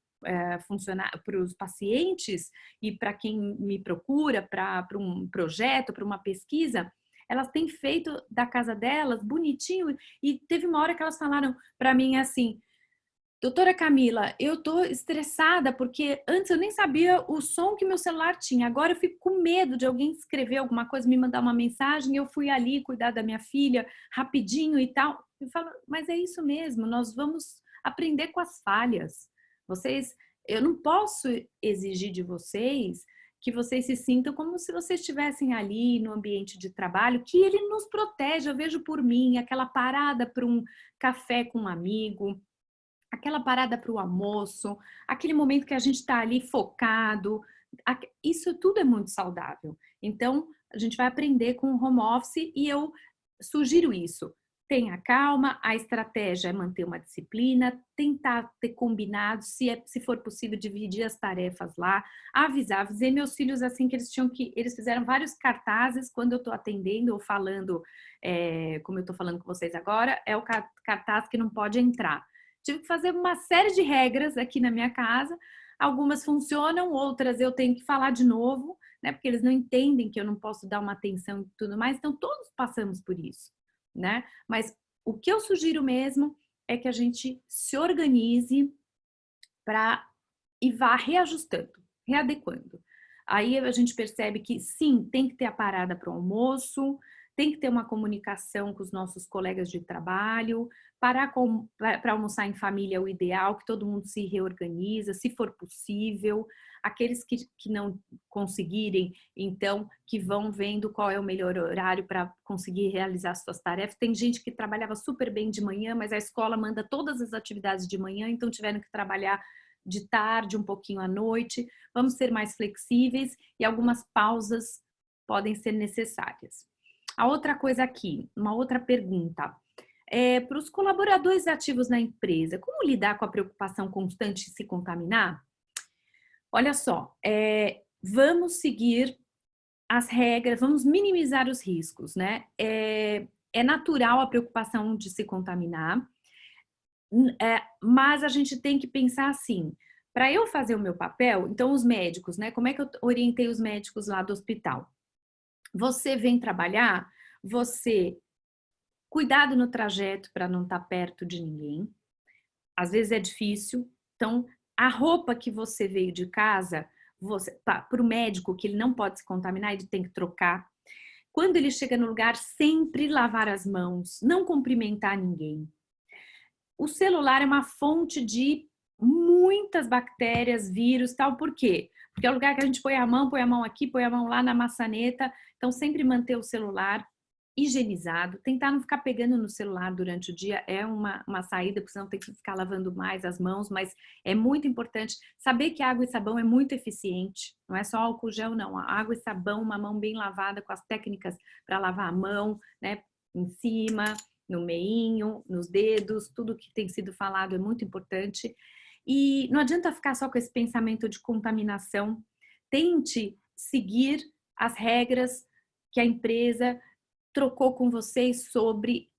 para os pacientes e para quem me procura para um projeto, para uma pesquisa, elas têm feito da casa delas bonitinho. E teve uma hora que elas falaram para mim assim: doutora Camila, eu tô estressada porque antes eu nem sabia o som que meu celular tinha. Agora eu fico com medo de alguém escrever alguma coisa, me mandar uma mensagem. Eu fui ali cuidar da minha filha rapidinho e tal. Eu falo, mas é isso mesmo, nós vamos aprender com as falhas. Eu não posso exigir de vocês que vocês se sintam como se vocês estivessem ali no ambiente de trabalho, que ele nos protege. Eu vejo por mim, aquela parada para um café com um amigo, aquela parada para o almoço, aquele momento que a gente está ali focado, isso tudo é muito saudável. Então, a gente vai aprender com o home office e eu sugiro isso. Tenha calma, a estratégia é manter uma disciplina, tentar ter combinado, se for possível, dividir as tarefas lá, avisei meus filhos assim que eles fizeram vários cartazes quando eu estou atendendo ou falando, como eu estou falando com vocês agora, é o cartaz que não pode entrar. Tive que fazer uma série de regras aqui na minha casa, algumas funcionam, outras eu tenho que falar de novo, né? Porque eles não entendem que eu não posso dar uma atenção e tudo mais, então todos passamos por isso, né? Mas o que eu sugiro mesmo é que a gente se organize para e vá reajustando, readequando. Aí a gente percebe que sim, tem que ter a parada para o almoço, tem que ter uma comunicação com os nossos colegas de trabalho, parar para almoçar em família é o ideal, que todo mundo se reorganiza, se for possível. Aqueles que não conseguirem, então, que vão vendo qual é o melhor horário para conseguir realizar suas tarefas. Tem gente que trabalhava super bem de manhã, mas a escola manda todas as atividades de manhã, então tiveram que trabalhar de tarde, um pouquinho à noite. Vamos ser mais flexíveis e algumas pausas podem ser necessárias. A outra coisa aqui, uma outra pergunta. Para os colaboradores ativos na empresa, como lidar com a preocupação constante de se contaminar? Olha só, vamos seguir as regras, vamos minimizar os riscos, né? É natural a preocupação de se contaminar, mas a gente tem que pensar assim, para eu fazer o meu papel, então os médicos, né? Como é que eu orientei os médicos lá do hospital? Você vem trabalhar, você cuidado no trajeto para não estar perto de ninguém. Às vezes é difícil, então a roupa que você veio de casa, para o médico que ele não pode se contaminar, ele tem que trocar. Quando ele chega no lugar, sempre lavar as mãos, não cumprimentar ninguém. O celular é uma fonte de muitas bactérias, vírus, tal. Por quê? Porque é o lugar que a gente põe a mão aqui, põe a mão lá na maçaneta. Então, sempre manter o celular higienizado. Tentar não ficar pegando no celular durante o dia é uma saída, porque senão tem que ficar lavando mais as mãos. Mas é muito importante saber que água e sabão é muito eficiente. Não é só álcool gel, não. A água e sabão, uma mão bem lavada com as técnicas para lavar a mão, né? Em cima, no meinho, nos dedos, tudo que tem sido falado é muito importante. E não adianta ficar só com esse pensamento de contaminação. Tente seguir as regras que a empresa trocou com vocês sobre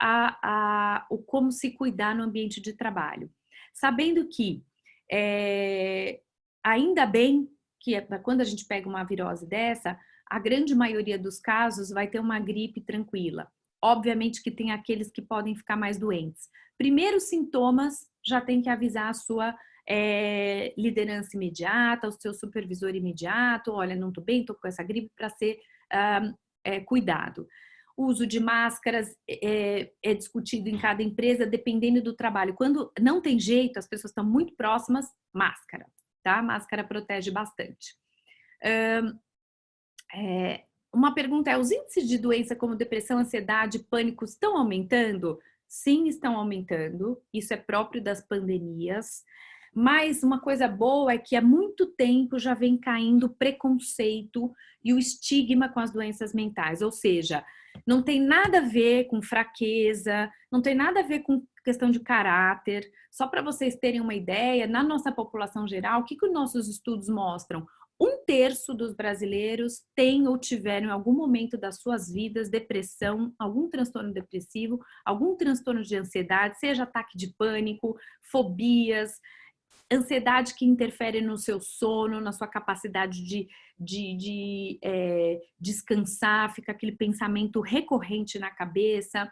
o como se cuidar no ambiente de trabalho. Sabendo que ainda bem que quando a gente pega uma virose dessa, a grande maioria dos casos vai ter uma gripe tranquila. Obviamente que tem aqueles que podem ficar mais doentes. Primeiros sintomas, já tem que avisar a sua liderança imediata, o seu supervisor imediato, olha, não estou bem, estou com essa gripe, para ser cuidado. O uso de máscaras é discutido em cada empresa, dependendo do trabalho. Quando não tem jeito, as pessoas estão muito próximas, máscara, tá? Máscara protege bastante. Uma pergunta é: os índices de doença como depressão, ansiedade, pânico estão aumentando? Sim, estão aumentando. Isso é próprio das pandemias. Mas uma coisa boa é que há muito tempo já vem caindo o preconceito e o estigma com as doenças mentais. Ou seja, não tem nada a ver com fraqueza, não tem nada a ver com questão de caráter. Só para vocês terem uma ideia, na nossa população geral, o que os nossos estudos mostram? 1/3 dos brasileiros têm ou tiveram em algum momento das suas vidas depressão, algum transtorno depressivo, algum transtorno de ansiedade, seja ataque de pânico, fobias, ansiedade que interfere no seu sono, na sua capacidade de descansar, fica aquele pensamento recorrente na cabeça.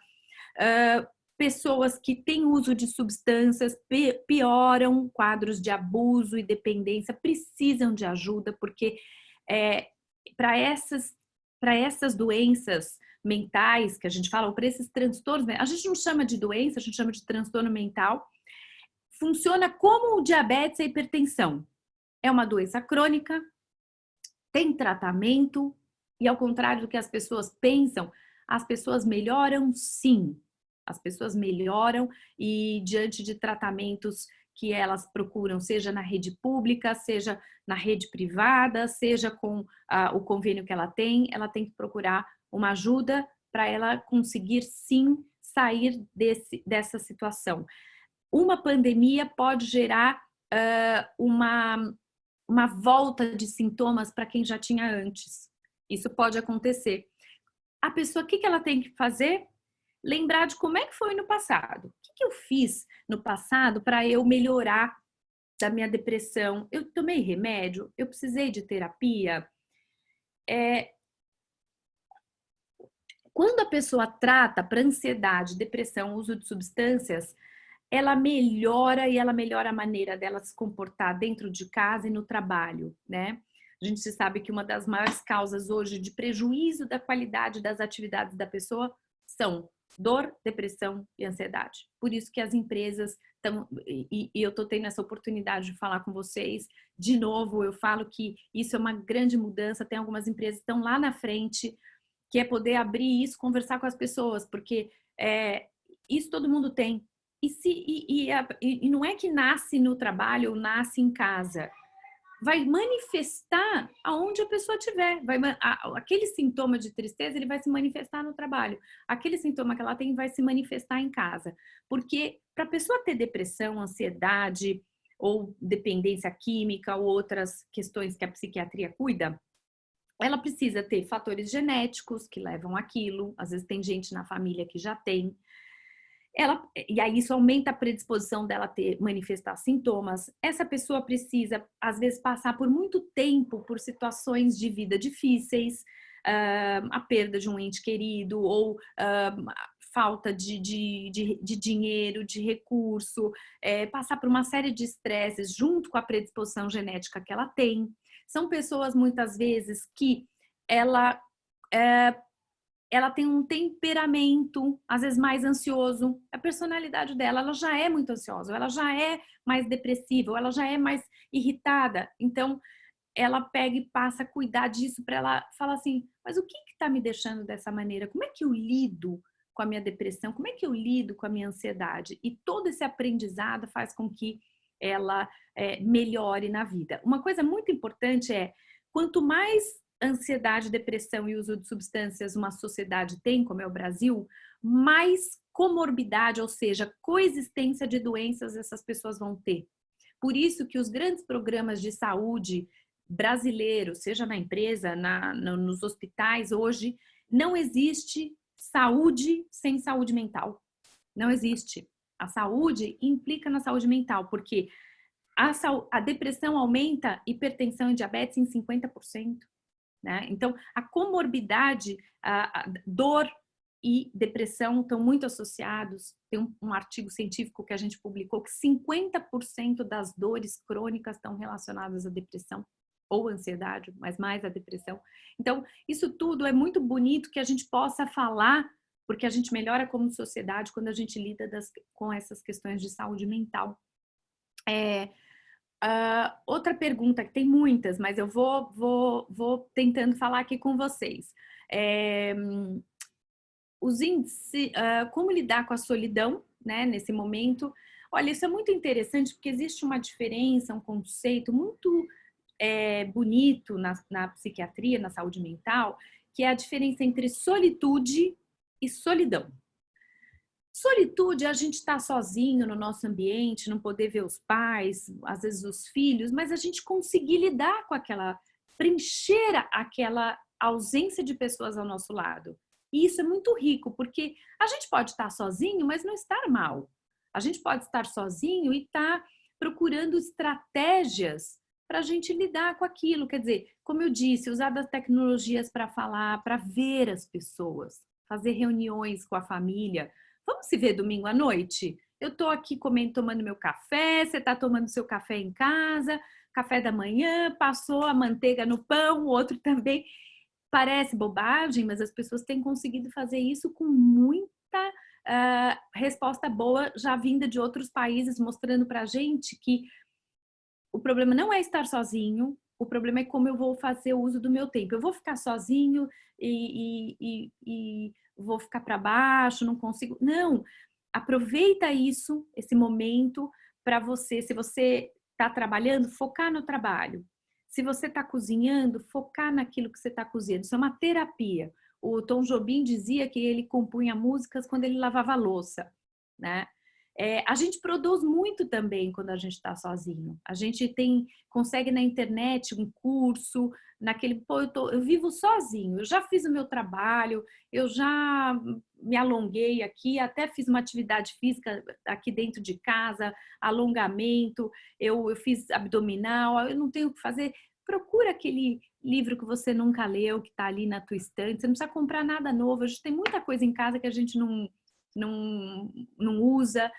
Pessoas que têm uso de substâncias pioram quadros de abuso e dependência, precisam de ajuda, porque para essas doenças mentais que a gente fala, ou para esses transtornos, a gente não chama de doença, a gente chama de transtorno mental, funciona como o diabetes e a hipertensão. É uma doença crônica, tem tratamento, e ao contrário do que as pessoas pensam, as pessoas melhoram sim. As pessoas melhoram e diante de tratamentos que elas procuram, seja na rede pública, seja na rede privada, seja com o convênio que ela tem que procurar uma ajuda para ela conseguir sim sair dessa situação. Uma pandemia pode gerar uma volta de sintomas para quem já tinha antes. Isso pode acontecer. A pessoa, o que ela tem que fazer? Lembrar de como é que foi no passado. O que eu fiz no passado para eu melhorar da minha depressão? Eu tomei remédio? Eu precisei de terapia? Quando a pessoa trata para ansiedade, depressão, uso de substâncias, ela melhora a maneira dela se comportar dentro de casa e no trabalho, né? A gente sabe que uma das maiores causas hoje de prejuízo da qualidade das atividades da pessoa são dor, depressão e ansiedade. Por isso que as empresas estão, e eu estou tendo essa oportunidade de falar com vocês, de novo, eu falo que isso é uma grande mudança, tem algumas empresas que estão lá na frente, que é poder abrir isso, conversar com as pessoas, porque isso todo mundo tem. E não é que nasce no trabalho ou nasce em casa. Vai manifestar aonde a pessoa estiver. Aquele sintoma de tristeza, ele vai se manifestar no trabalho. Aquele sintoma que ela tem vai se manifestar em casa. Porque para a pessoa ter depressão, ansiedade ou dependência química ou outras questões que a psiquiatria cuida, ela precisa ter fatores genéticos que levam aquilo. Às vezes tem gente na família que já tem. E aí isso aumenta a predisposição dela manifestar sintomas. Essa pessoa precisa, às vezes, passar por muito tempo por situações de vida difíceis, a perda de um ente querido ou falta de dinheiro, de recurso, passar por uma série de estresses junto com a predisposição genética que ela tem. São pessoas, muitas vezes, que ela tem um temperamento, às vezes, mais ansioso. A personalidade dela, ela já é muito ansiosa, ela já é mais depressiva, ela já é mais irritada. Então, ela pega e passa a cuidar disso para ela falar assim, mas o que está me deixando dessa maneira? Como é que eu lido com a minha depressão? Como é que eu lido com a minha ansiedade? E todo esse aprendizado faz com que ela melhore na vida. Uma coisa muito importante é, quanto mais ansiedade, depressão e uso de substâncias uma sociedade tem, como é o Brasil, mais comorbidade, ou seja, coexistência de doenças essas pessoas vão ter. Por isso que os grandes programas de saúde brasileiros, seja na empresa, nos hospitais, hoje, não existe saúde sem saúde mental. Não existe. A saúde implica na saúde mental, porque a depressão aumenta hipertensão e diabetes em 50%. Né? Então, a comorbidade, a dor e depressão estão muito associados. Tem um artigo científico que a gente publicou que 50% das dores crônicas estão relacionadas à depressão ou ansiedade, mas mais à depressão. Então, isso tudo é muito bonito que a gente possa falar, porque a gente melhora como sociedade quando a gente lida com essas questões de saúde mental. Outra pergunta, que tem muitas, mas eu vou tentando falar aqui com vocês. Os índices, como lidar com a solidão, né, nesse momento? Olha, isso é muito interessante porque existe uma diferença, um conceito muito bonito na psiquiatria, na saúde mental, que é a diferença entre solitude e solidão. Solitude é a gente estar sozinho no nosso ambiente, não poder ver os pais, às vezes os filhos, mas a gente conseguir lidar com preencher aquela ausência de pessoas ao nosso lado. E isso é muito rico, porque a gente pode estar sozinho, mas não estar mal. A gente pode estar sozinho e estar procurando estratégias para a gente lidar com aquilo. Quer dizer, como eu disse, usar das tecnologias para falar, para ver as pessoas, fazer reuniões com a família. Vamos se ver domingo à noite? Eu tô aqui tomando meu café, você tá tomando seu café em casa, café da manhã, passou a manteiga no pão, o outro também. Parece bobagem, mas as pessoas têm conseguido fazer isso com muita resposta boa, já vinda de outros países, mostrando pra gente que o problema não é estar sozinho, o problema é como eu vou fazer o uso do meu tempo. Eu vou ficar sozinho e vou ficar para baixo, não consigo. Não, aproveita isso, esse momento, para você, se você está trabalhando, focar no trabalho. Se você está cozinhando, focar naquilo que você está cozinhando. Isso é uma terapia. O Tom Jobim dizia que ele compunha músicas quando ele lavava a louça, né? A gente produz muito também quando a gente está sozinho. A gente consegue na internet um curso, eu vivo sozinho, eu já fiz o meu trabalho, eu já me alonguei aqui, até fiz uma atividade física aqui dentro de casa, alongamento, eu fiz abdominal, eu não tenho o que fazer. Procura livro que você nunca leu, que está ali na tua estante. Você não precisa comprar nada novo. A gente tem muita coisa em casa que a gente não usa.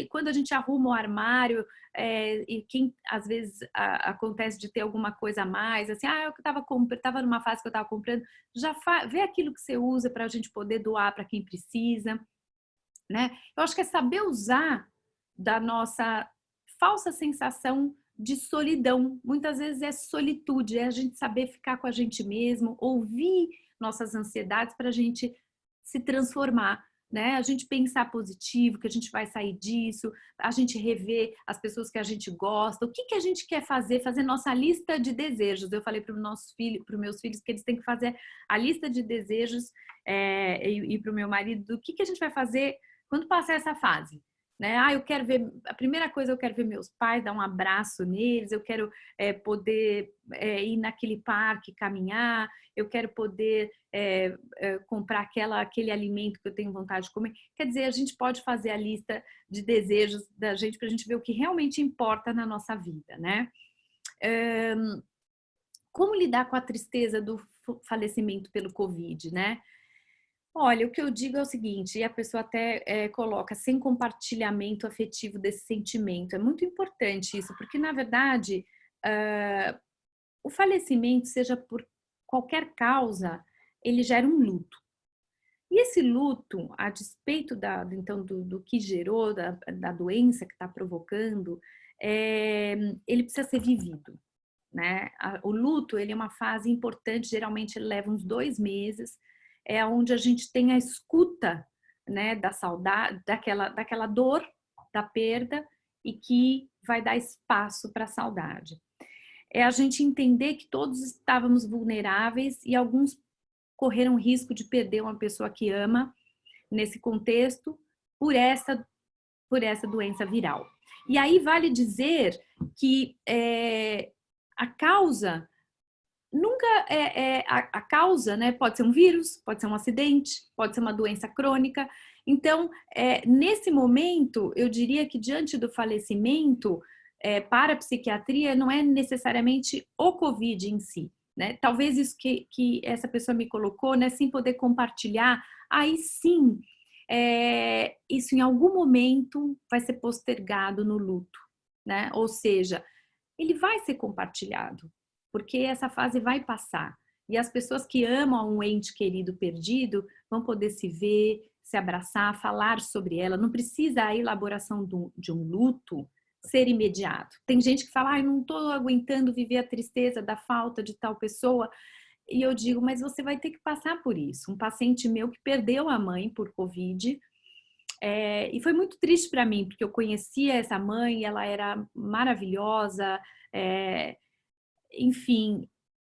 Quando a gente arruma o armário, e quem às vezes acontece de ter alguma coisa a mais, assim, eu estava numa fase que eu estava comprando, vê aquilo que você usa para a gente poder doar para quem precisa, né? Eu acho que é saber usar da nossa falsa sensação de solidão. Muitas vezes é solitude, é a gente saber ficar com a gente mesmo, ouvir nossas ansiedades para a gente se transformar, né? A gente pensar positivo, que a gente vai sair disso, a gente rever as pessoas que a gente gosta, o que que a gente quer fazer nossa lista de desejos. Eu falei para os meus filhos que eles têm que fazer a lista de desejos, e para o meu marido, do que a gente vai fazer quando passar essa fase, né? Eu quero ver, a primeira coisa, eu quero ver meus pais, dar um abraço neles, eu quero poder ir naquele parque, caminhar, eu quero poder comprar aquele alimento que eu tenho vontade de comer. Quer dizer, a gente pode fazer a lista de desejos da gente para a gente ver o que realmente importa na nossa vida, né? Como lidar com a tristeza do falecimento pelo Covid, né? Olha, o que eu digo é o seguinte, e a pessoa até coloca sem compartilhamento afetivo desse sentimento. É muito importante isso, porque na verdade o falecimento, seja por qualquer causa, ele gera um luto. E esse luto, a despeito então, do que gerou, da doença que está provocando, ele precisa ser vivido, né? O luto, ele é uma fase importante, geralmente ele leva uns 2 meses, é onde a gente tem a escuta, né, da saudade, daquela dor, da perda, e que vai dar espaço para a saudade. É a gente entender que todos estávamos vulneráveis e alguns correram risco de perder uma pessoa que ama nesse contexto por essa doença viral. E aí vale dizer que a causa nunca a causa, né? Pode ser um vírus, pode ser um acidente, pode ser uma doença crônica. Então, nesse momento, eu diria que diante do falecimento, para a psiquiatria, não é necessariamente o Covid em si, né? Talvez isso que essa pessoa me colocou, né? Sem poder compartilhar, aí sim, isso em algum momento vai ser postergado no luto, né? Ou seja, ele vai ser compartilhado, porque essa fase vai passar. E as pessoas que amam um ente querido perdido vão poder se ver, se abraçar, falar sobre ela. Não precisa a elaboração de um luto ser imediato. Tem gente que fala, não estou aguentando viver a tristeza da falta de tal pessoa. E eu digo, mas você vai ter que passar por isso. Um paciente meu que perdeu a mãe por Covid, e foi muito triste para mim, porque eu conhecia essa mãe, ela era maravilhosa, enfim,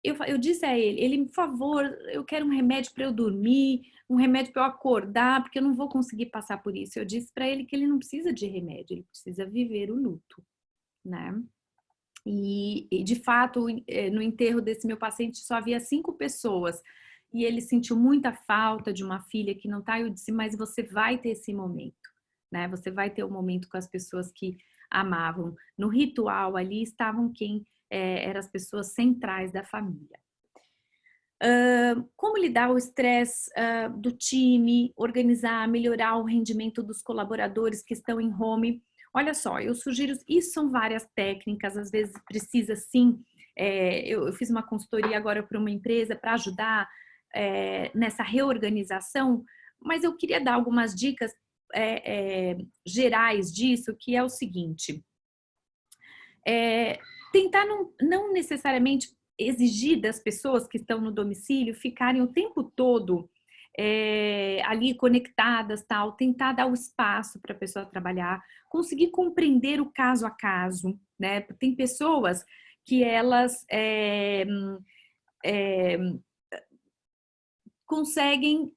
eu disse a ele, por favor, eu quero um remédio para eu dormir, um remédio para eu acordar, porque eu não vou conseguir passar por isso. Eu disse para ele que ele não precisa de remédio, ele precisa viver o luto, né? E de fato, no enterro desse meu paciente só havia 5 pessoas e ele sentiu muita falta de uma filha que não está. Eu disse, mas você vai ter esse momento, né? Você vai ter o momento com as pessoas que amavam. No ritual ali estavam quem eram as pessoas centrais da família. Como lidar o estresse do time, organizar, melhorar o rendimento dos colaboradores que estão em home. Olha só, eu sugiro, isso são várias técnicas, às vezes precisa sim, eu fiz uma consultoria agora para uma empresa para ajudar nessa reorganização, mas eu queria dar algumas dicas gerais disso, que é o seguinte, tentar não necessariamente exigir das pessoas que estão no domicílio ficarem o tempo todo ali conectadas, tal, tentar dar o espaço para a pessoa trabalhar, conseguir compreender o caso a caso, né? Tem pessoas que elas conseguem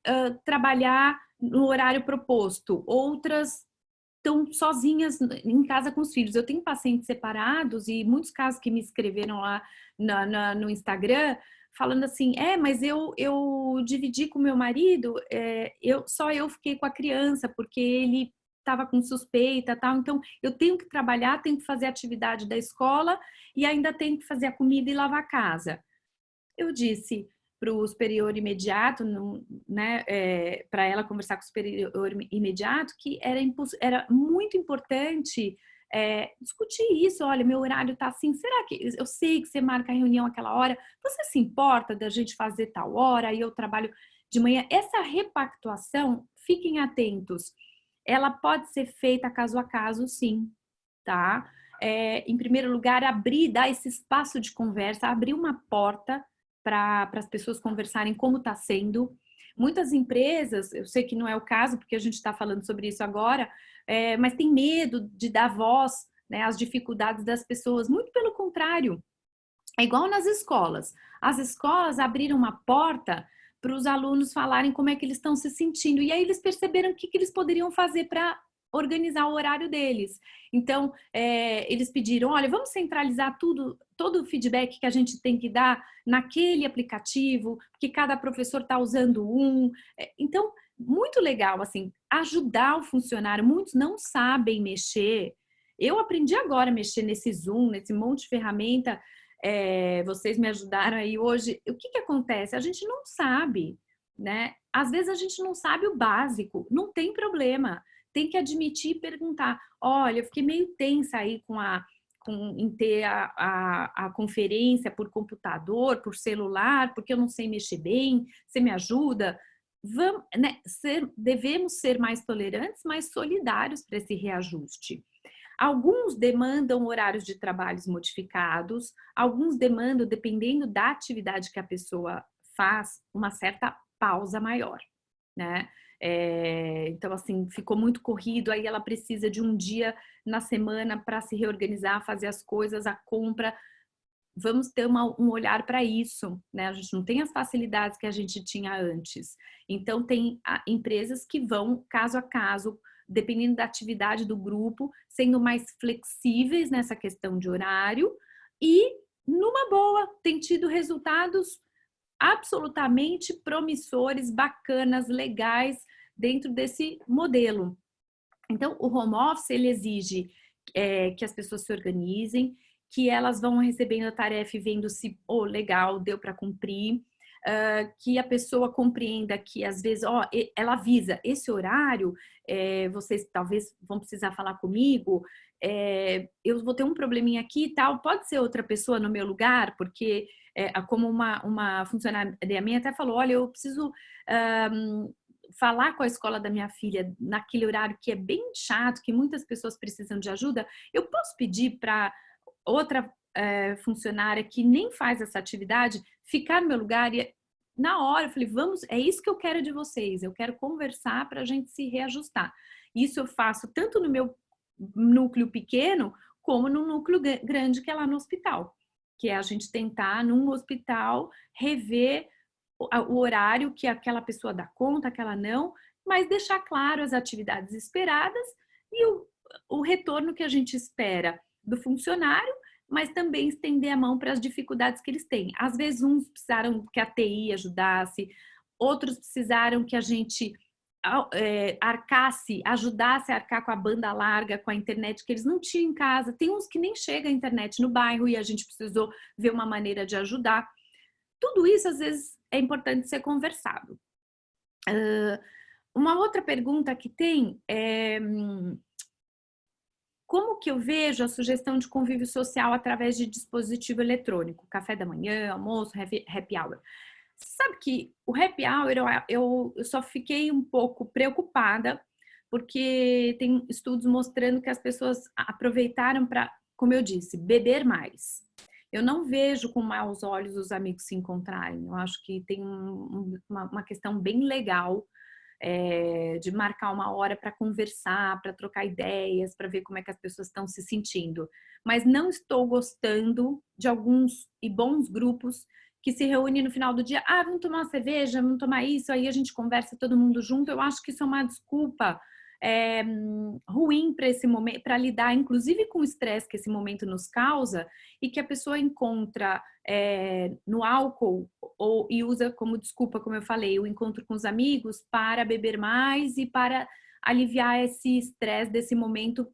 trabalhar no horário proposto, outras estão sozinhas em casa com os filhos. Eu tenho pacientes separados e muitos casos que me escreveram lá no Instagram falando assim, mas eu dividi com meu marido, só eu fiquei com a criança porque ele estava com suspeita, tal. Então eu tenho que trabalhar, tenho que fazer a atividade da escola e ainda tenho que fazer a comida e lavar a casa. Eu disse para o superior imediato, né, para ela conversar com o superior imediato, que era muito importante discutir isso. Olha, meu horário está assim, será que eu sei que você marca a reunião aquela hora? Você se importa da gente fazer tal hora? E eu trabalho de manhã. Essa repactuação, fiquem atentos, ela pode ser feita caso a caso, sim, tá? Em primeiro lugar, dar esse espaço de conversa, abrir uma porta para as pessoas conversarem como está sendo. Muitas empresas, eu sei que não é o caso, porque a gente está falando sobre isso agora, mas tem medo de dar voz, né, às dificuldades das pessoas. Muito pelo contrário, é igual nas escolas. As escolas abriram uma porta para os alunos falarem como é que eles estão se sentindo. E aí eles perceberam o que eles poderiam fazer para organizar o horário deles. Então, eles pediram, olha, vamos centralizar todo o feedback que a gente tem que dar naquele aplicativo, porque cada professor está usando um. Então, muito legal, assim, ajudar o funcionário. Muitos não sabem mexer. Eu aprendi agora a mexer nesse Zoom, nesse monte de ferramenta. Vocês me ajudaram aí hoje. O que acontece? A gente não sabe, né? Às vezes a gente não sabe o básico, não tem problema. Tem que admitir e perguntar. Olha, eu fiquei meio tensa aí em ter a conferência por computador, por celular, porque eu não sei mexer bem. Você me ajuda? Vamos, né, devemos ser mais tolerantes, mais solidários para esse reajuste. Alguns demandam horários de trabalhos modificados, alguns demandam, dependendo da atividade que a pessoa faz, uma certa pausa maior, né? Então, assim, ficou muito corrido, aí ela precisa de um dia na semana para se reorganizar, fazer as coisas, a compra. Vamos ter um olhar para isso, né? A gente não tem as facilidades que a gente tinha antes. Então, tem empresas que vão, caso a caso, dependendo da atividade do grupo, sendo mais flexíveis nessa questão de horário e, numa boa, tem tido resultados absolutamente promissores, bacanas, legais dentro desse modelo. Então, o home office, ele exige que as pessoas se organizem, que elas vão recebendo a tarefa e vendo se, legal, deu para cumprir, que a pessoa compreenda que, às vezes, ela avisa, esse horário, vocês talvez vão precisar falar comigo, eu vou ter um probleminha aqui e tal, pode ser outra pessoa no meu lugar, porque, como uma funcionária minha até falou, olha, eu preciso falar com a escola da minha filha naquele horário que é bem chato, que muitas pessoas precisam de ajuda, eu posso pedir para outra funcionária que nem faz essa atividade ficar no meu lugar? E na hora eu falei, vamos, é isso que eu quero de vocês, eu quero conversar para a gente se reajustar. Isso eu faço tanto no meu núcleo pequeno, como no núcleo grande, que é lá no hospital, que é a gente tentar, num hospital, rever o horário que aquela pessoa dá conta, aquela não, mas deixar claro as atividades esperadas e o retorno que a gente espera do funcionário, mas também estender a mão para as dificuldades que eles têm. Às vezes uns precisaram que a TI ajudasse, outros precisaram que a gente ajudasse a arcar com a banda larga, com a internet que eles não tinham em casa. Tem uns que nem chega a internet no bairro e a gente precisou ver uma maneira de ajudar. Tudo isso, às vezes, é importante ser conversado. Uma outra pergunta que tem é como que eu vejo a sugestão de convívio social através de dispositivo eletrônico? Café da manhã, almoço, happy hour. Sabe que o happy hour eu só fiquei um pouco preocupada porque tem estudos mostrando que as pessoas aproveitaram para, como eu disse, beber mais. Eu não vejo com maus olhos os amigos se encontrarem. Eu acho que tem uma questão bem legal de marcar uma hora para conversar, para trocar ideias, para ver como é que as pessoas estão se sentindo. Mas não estou gostando de alguns e bons grupos que se reúnem no final do dia. Vamos tomar uma cerveja, vamos tomar isso, aí a gente conversa todo mundo junto. Eu acho que isso é uma desculpa ruim para esse momento, para lidar inclusive com o estresse que esse momento nos causa, e que a pessoa encontra no álcool e usa como desculpa, como eu falei, o encontro com os amigos para beber mais e para aliviar esse estresse desse momento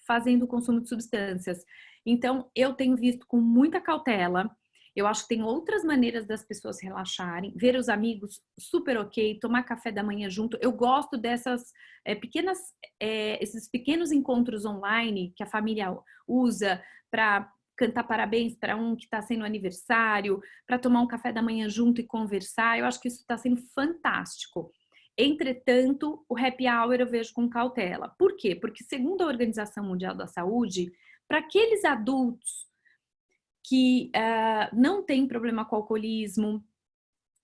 fazendo o consumo de substâncias. Então, eu tenho visto com muita cautela. Eu acho que tem outras maneiras das pessoas relaxarem, ver os amigos super ok, tomar café da manhã junto. Eu gosto dessas esses pequenos encontros online que a família usa para cantar parabéns para um que está sendo aniversário, para tomar um café da manhã junto e conversar. Eu acho que isso está sendo fantástico. Entretanto, o happy hour eu vejo com cautela. Por quê? Porque, segundo a Organização Mundial da Saúde, para aqueles adultos que não têm problema com alcoolismo,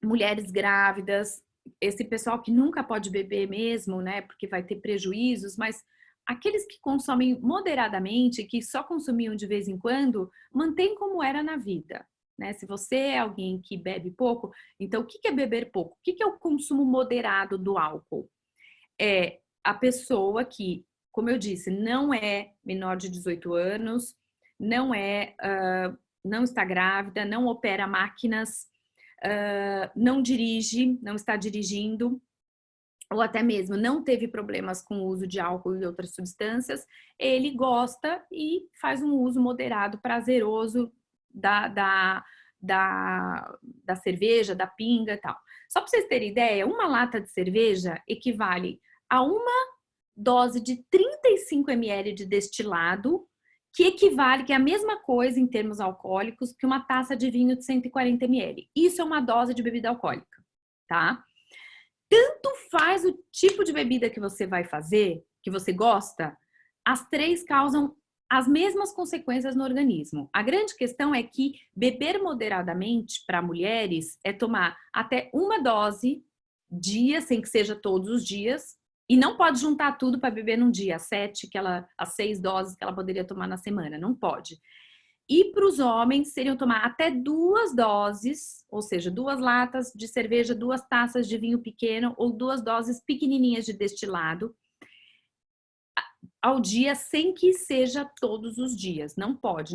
mulheres grávidas, esse pessoal que nunca pode beber mesmo, né, porque vai ter prejuízos, mas aqueles que consomem moderadamente, que só consumiam de vez em quando, mantém como era na vida, né? Se você é alguém que bebe pouco, então o que é beber pouco? O que é o consumo moderado do álcool? É a pessoa que, como eu disse, não é menor de 18 anos, não está grávida, não opera máquinas, não dirige, não está dirigindo, ou até mesmo não teve problemas com o uso de álcool e outras substâncias, ele gosta e faz um uso moderado, prazeroso da cerveja, da pinga e tal. Só para vocês terem ideia, uma lata de cerveja equivale a uma dose de 35 ml de destilado, que equivale, que é a mesma coisa em termos alcoólicos, que uma taça de vinho de 140 ml. Isso é uma dose de bebida alcoólica, tá? Tanto faz o tipo de bebida que você vai fazer, que você gosta, as três causam as mesmas consequências no organismo. A grande questão é que beber moderadamente para mulheres é tomar até uma dose dia, sem que seja todos os dias, e não pode juntar tudo para beber num dia, as 6 doses que ela poderia tomar na semana, não pode. E para os homens seriam tomar até 2 doses, ou seja, 2 latas de cerveja, 2 taças de vinho pequeno ou 2 doses pequenininhas de destilado ao dia, sem que seja todos os dias. Não pode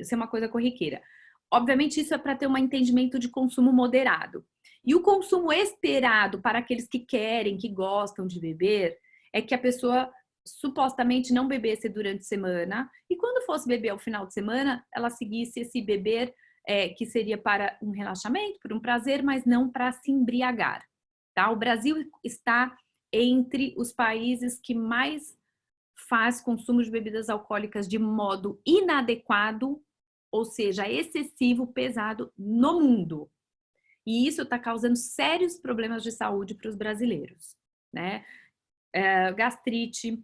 ser uma coisa corriqueira. Obviamente, isso é para ter um entendimento de consumo moderado. E o consumo esperado para aqueles que querem, que gostam de beber, é que a pessoa supostamente não bebesse durante a semana e quando fosse beber ao final de semana, ela seguisse esse beber que seria para um relaxamento, por um prazer, mas não para se embriagar. Tá? O Brasil está entre os países que mais faz consumo de bebidas alcoólicas de modo inadequado, ou seja, excessivo, pesado no mundo. E isso está causando sérios problemas de saúde para os brasileiros, né? Gastrite,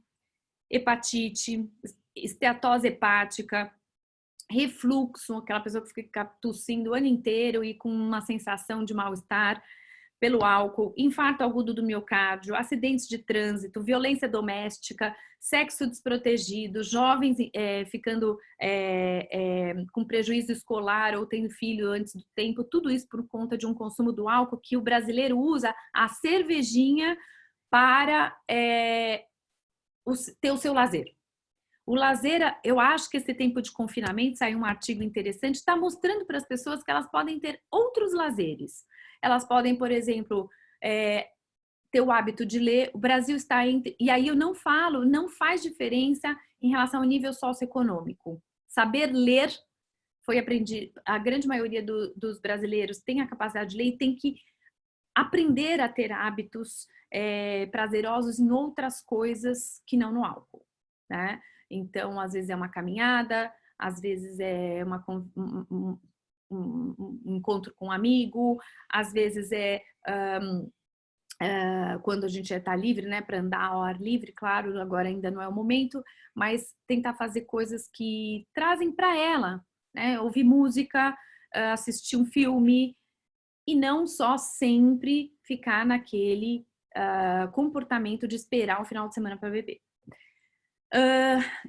hepatite, esteatose hepática, refluxo, aquela pessoa que fica tossindo o ano inteiro e com uma sensação de mal-estar pelo álcool, infarto agudo do miocárdio, acidentes de trânsito, violência doméstica, sexo desprotegido, jovens ficando com prejuízo escolar ou tendo filho antes do tempo, tudo isso por conta de um consumo do álcool que o brasileiro usa a cervejinha para ter o seu lazer. O lazer, eu acho que esse tempo de confinamento, saiu um artigo interessante, está mostrando para as pessoas que elas podem ter outros lazeres. Elas podem, por exemplo, ter o hábito de ler. O Brasil está entre... E aí eu não falo, não faz diferença em relação ao nível socioeconômico. Saber ler foi aprendido. A grande maioria dos brasileiros tem a capacidade de ler e tem que aprender a ter hábitos prazerosos em outras coisas que não no álcool, né? Então, às vezes é uma caminhada, às vezes é um encontro com um amigo, às vezes quando a gente está livre, né, para andar ao ar livre, claro, agora ainda não é o momento, mas tentar fazer coisas que trazem para ela, né, ouvir música, assistir um filme e não só sempre ficar naquele comportamento de esperar o final de semana para beber.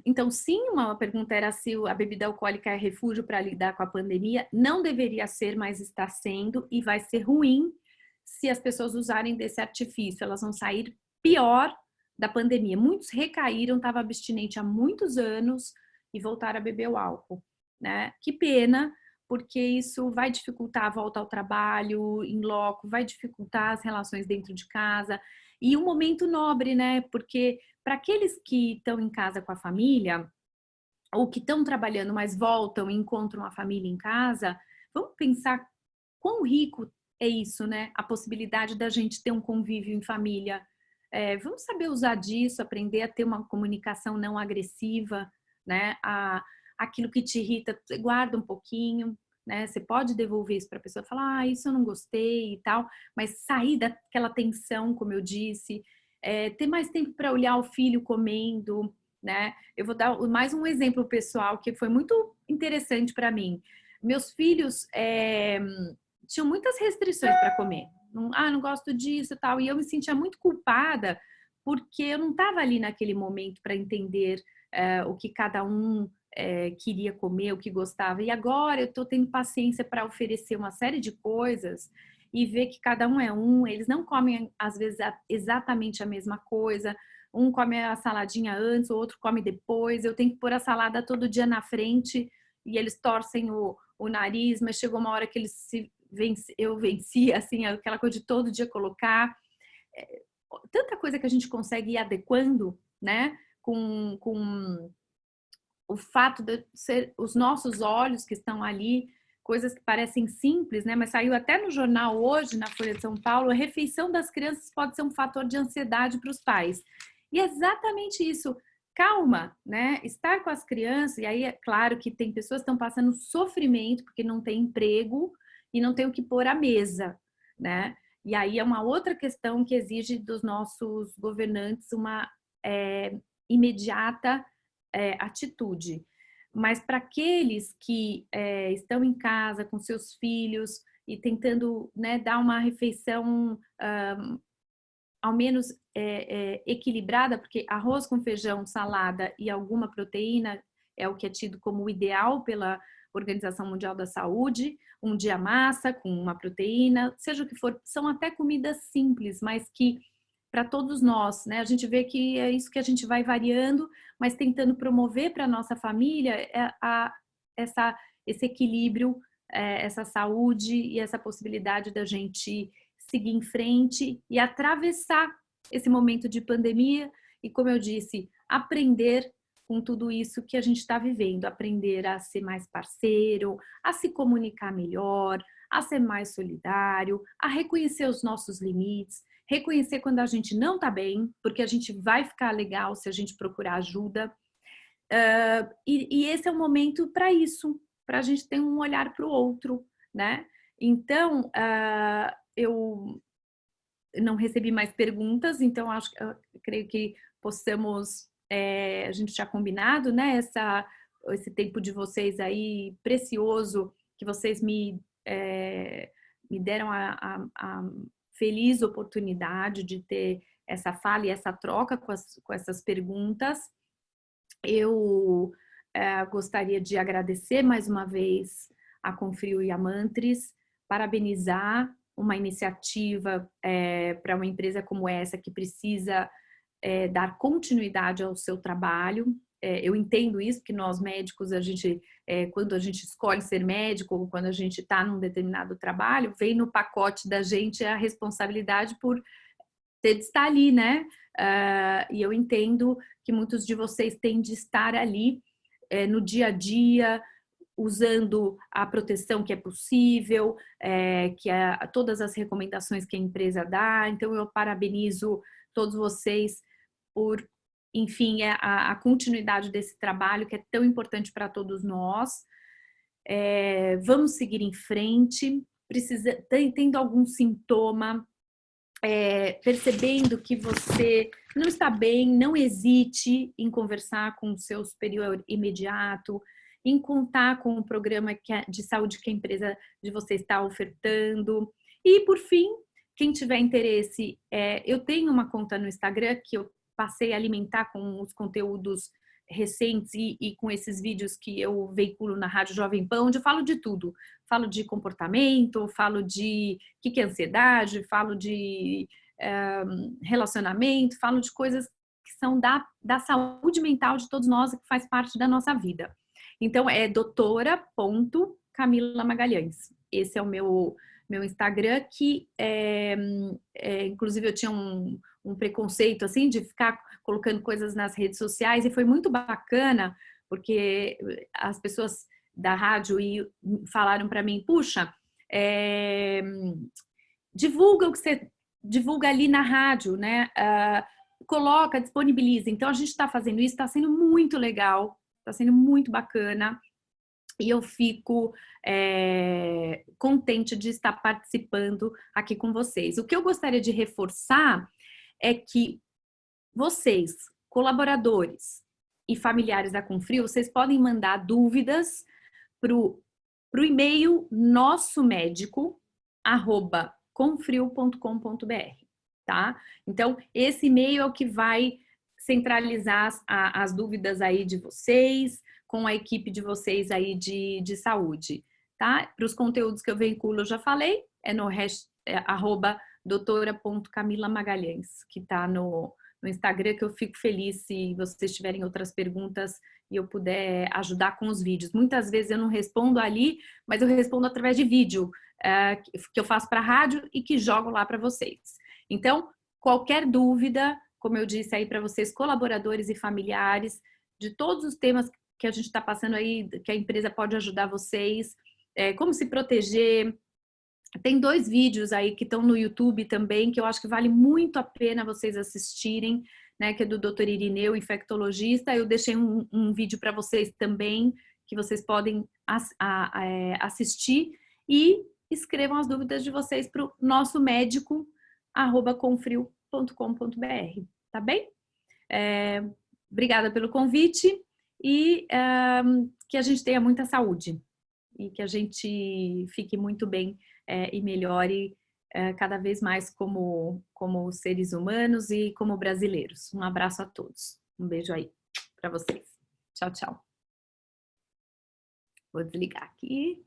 Então, sim, uma pergunta era se a bebida alcoólica é refúgio para lidar com a pandemia. Não deveria ser, mas está sendo, e vai ser ruim se as pessoas usarem desse artifício. Elas vão sair pior da pandemia. Muitos recaíram, estavam abstinente há muitos anos e voltaram a beber o álcool, né? Que pena, porque isso vai dificultar a volta ao trabalho em loco, vai dificultar as relações dentro de casa. E um momento nobre, né? Porque para aqueles que estão em casa com a família, ou que estão trabalhando, mas voltam e encontram a família em casa, vamos pensar quão rico é isso, né? A possibilidade da gente ter um convívio em família. Vamos saber usar disso, aprender a ter uma comunicação não agressiva, né? Aquilo que te irrita, você guarda um pouquinho, né? Você pode devolver isso para a pessoa, falar, isso eu não gostei e tal, mas sair daquela tensão, como eu disse, ter mais tempo para olhar o filho comendo, né? Eu vou dar mais um exemplo pessoal que foi muito interessante para mim. Meus filhos tinham muitas restrições para comer. Não gosto disso e tal. E eu me sentia muito culpada porque eu não estava ali naquele momento para entender o que cada um queria comer, o que gostava. E agora eu estou tendo paciência para oferecer uma série de coisas e ver que cada um é um. Eles não comem, às vezes, exatamente a mesma coisa. Um come a saladinha antes, o outro come depois. Eu tenho que pôr a salada todo dia na frente e eles torcem o nariz, mas chegou uma hora que eles eu venci, assim, aquela coisa de todo dia colocar. Tanta coisa que a gente consegue ir adequando, né? Com o fato de ser os nossos olhos que estão ali, coisas que parecem simples, né? Mas saiu até no jornal hoje, na Folha de São Paulo, a refeição das crianças pode ser um fator de ansiedade para os pais. E é exatamente isso. Calma, né? Estar com as crianças, e aí é claro que tem pessoas que estão passando sofrimento porque não tem emprego e não tem o que pôr à mesa, né? E aí é uma outra questão que exige dos nossos governantes uma imediata atitude. Mas para aqueles que estão em casa com seus filhos e tentando, né, dar uma refeição ao menos equilibrada, porque arroz com feijão, salada e alguma proteína é o que é tido como o ideal pela Organização Mundial da Saúde, um dia massa com uma proteína, seja o que for, são até comidas simples, mas que para todos nós, né? A gente vê que é isso que a gente vai variando, mas tentando promover para a nossa família esse equilíbrio, essa saúde e essa possibilidade da gente seguir em frente e atravessar esse momento de pandemia e, como eu disse, aprender com tudo isso que a gente está vivendo, aprender a ser mais parceiro, a se comunicar melhor, a ser mais solidário, a reconhecer os nossos limites, reconhecer quando a gente não está bem, porque a gente vai ficar legal se a gente procurar ajuda. E esse é o momento para isso, para a gente ter um olhar para o outro, né? Então, eu não recebi mais perguntas, então creio que possamos, a gente já combinado, né? Esse tempo de vocês aí precioso, que vocês me deram a feliz oportunidade de ter essa fala e essa troca com essas perguntas. Eu gostaria de agradecer mais uma vez a Confrio e a Mantris, parabenizar uma iniciativa para uma empresa como essa que precisa dar continuidade ao seu trabalho. Eu entendo isso, porque nós médicos, quando a gente escolhe ser médico ou quando a gente está num determinado trabalho, vem no pacote da gente a responsabilidade por ter de estar ali, né? E eu entendo que muitos de vocês têm de estar ali no dia a dia, usando a proteção que é possível, todas as recomendações que a empresa dá. Então, eu parabenizo todos vocês por, enfim, a continuidade desse trabalho que é tão importante para todos nós. Vamos seguir em frente. Tendo algum sintoma, percebendo que você não está bem, não hesite em conversar com o seu superior imediato, em contar com o programa de saúde que a empresa de você está ofertando. E, por fim, quem tiver interesse, eu tenho uma conta no Instagram que eu passei a alimentar com os conteúdos recentes e com esses vídeos que eu veiculo na Rádio Jovem Pan, onde eu falo de tudo. Falo de comportamento, falo de o que é ansiedade, falo de relacionamento, falo de coisas que são da saúde mental de todos nós, que faz parte da nossa vida. Então, é doutora.camila Magalhães. Esse é o meu Instagram, que inclusive eu tinha um preconceito assim de ficar colocando coisas nas redes sociais, e foi muito bacana porque as pessoas da rádio falaram para mim, puxa, divulga o que você divulga ali na rádio, né? Coloca, disponibiliza. Então a gente está fazendo isso, está sendo muito legal, está sendo muito bacana. E eu fico contente de estar participando aqui com vocês. O que eu gostaria de reforçar é que vocês, colaboradores e familiares da Confrio, vocês podem mandar dúvidas pro e-mail nossomédico@confrio.com.br, tá? Então, esse e-mail é o que vai centralizar as dúvidas aí de vocês, com a equipe de vocês aí de saúde, tá? Para os conteúdos que eu veiculo, eu já falei, é no @doutora.camila.magalhães, que tá no Instagram, que eu fico feliz se vocês tiverem outras perguntas e eu puder ajudar com os vídeos. Muitas vezes eu não respondo ali, mas eu respondo através de vídeo, que eu faço para a rádio e que jogo lá para vocês. Então, qualquer dúvida, como eu disse aí para vocês, colaboradores e familiares, de todos os temas que a gente está passando aí, que a empresa pode ajudar vocês, como se proteger. Tem 2 vídeos aí que estão no YouTube também, que eu acho que vale muito a pena vocês assistirem, né? Que é do Dr. Irineu, infectologista. Eu deixei um vídeo para vocês também, que vocês podem assistir e escrevam as dúvidas de vocês para o nosso médico, @confrio.com.br, tá bem? Obrigada pelo convite e que a gente tenha muita saúde e que a gente fique muito bem e melhore cada vez mais como seres humanos e como brasileiros. Um abraço a todos. Um beijo aí para vocês. Tchau, tchau. Vou desligar aqui.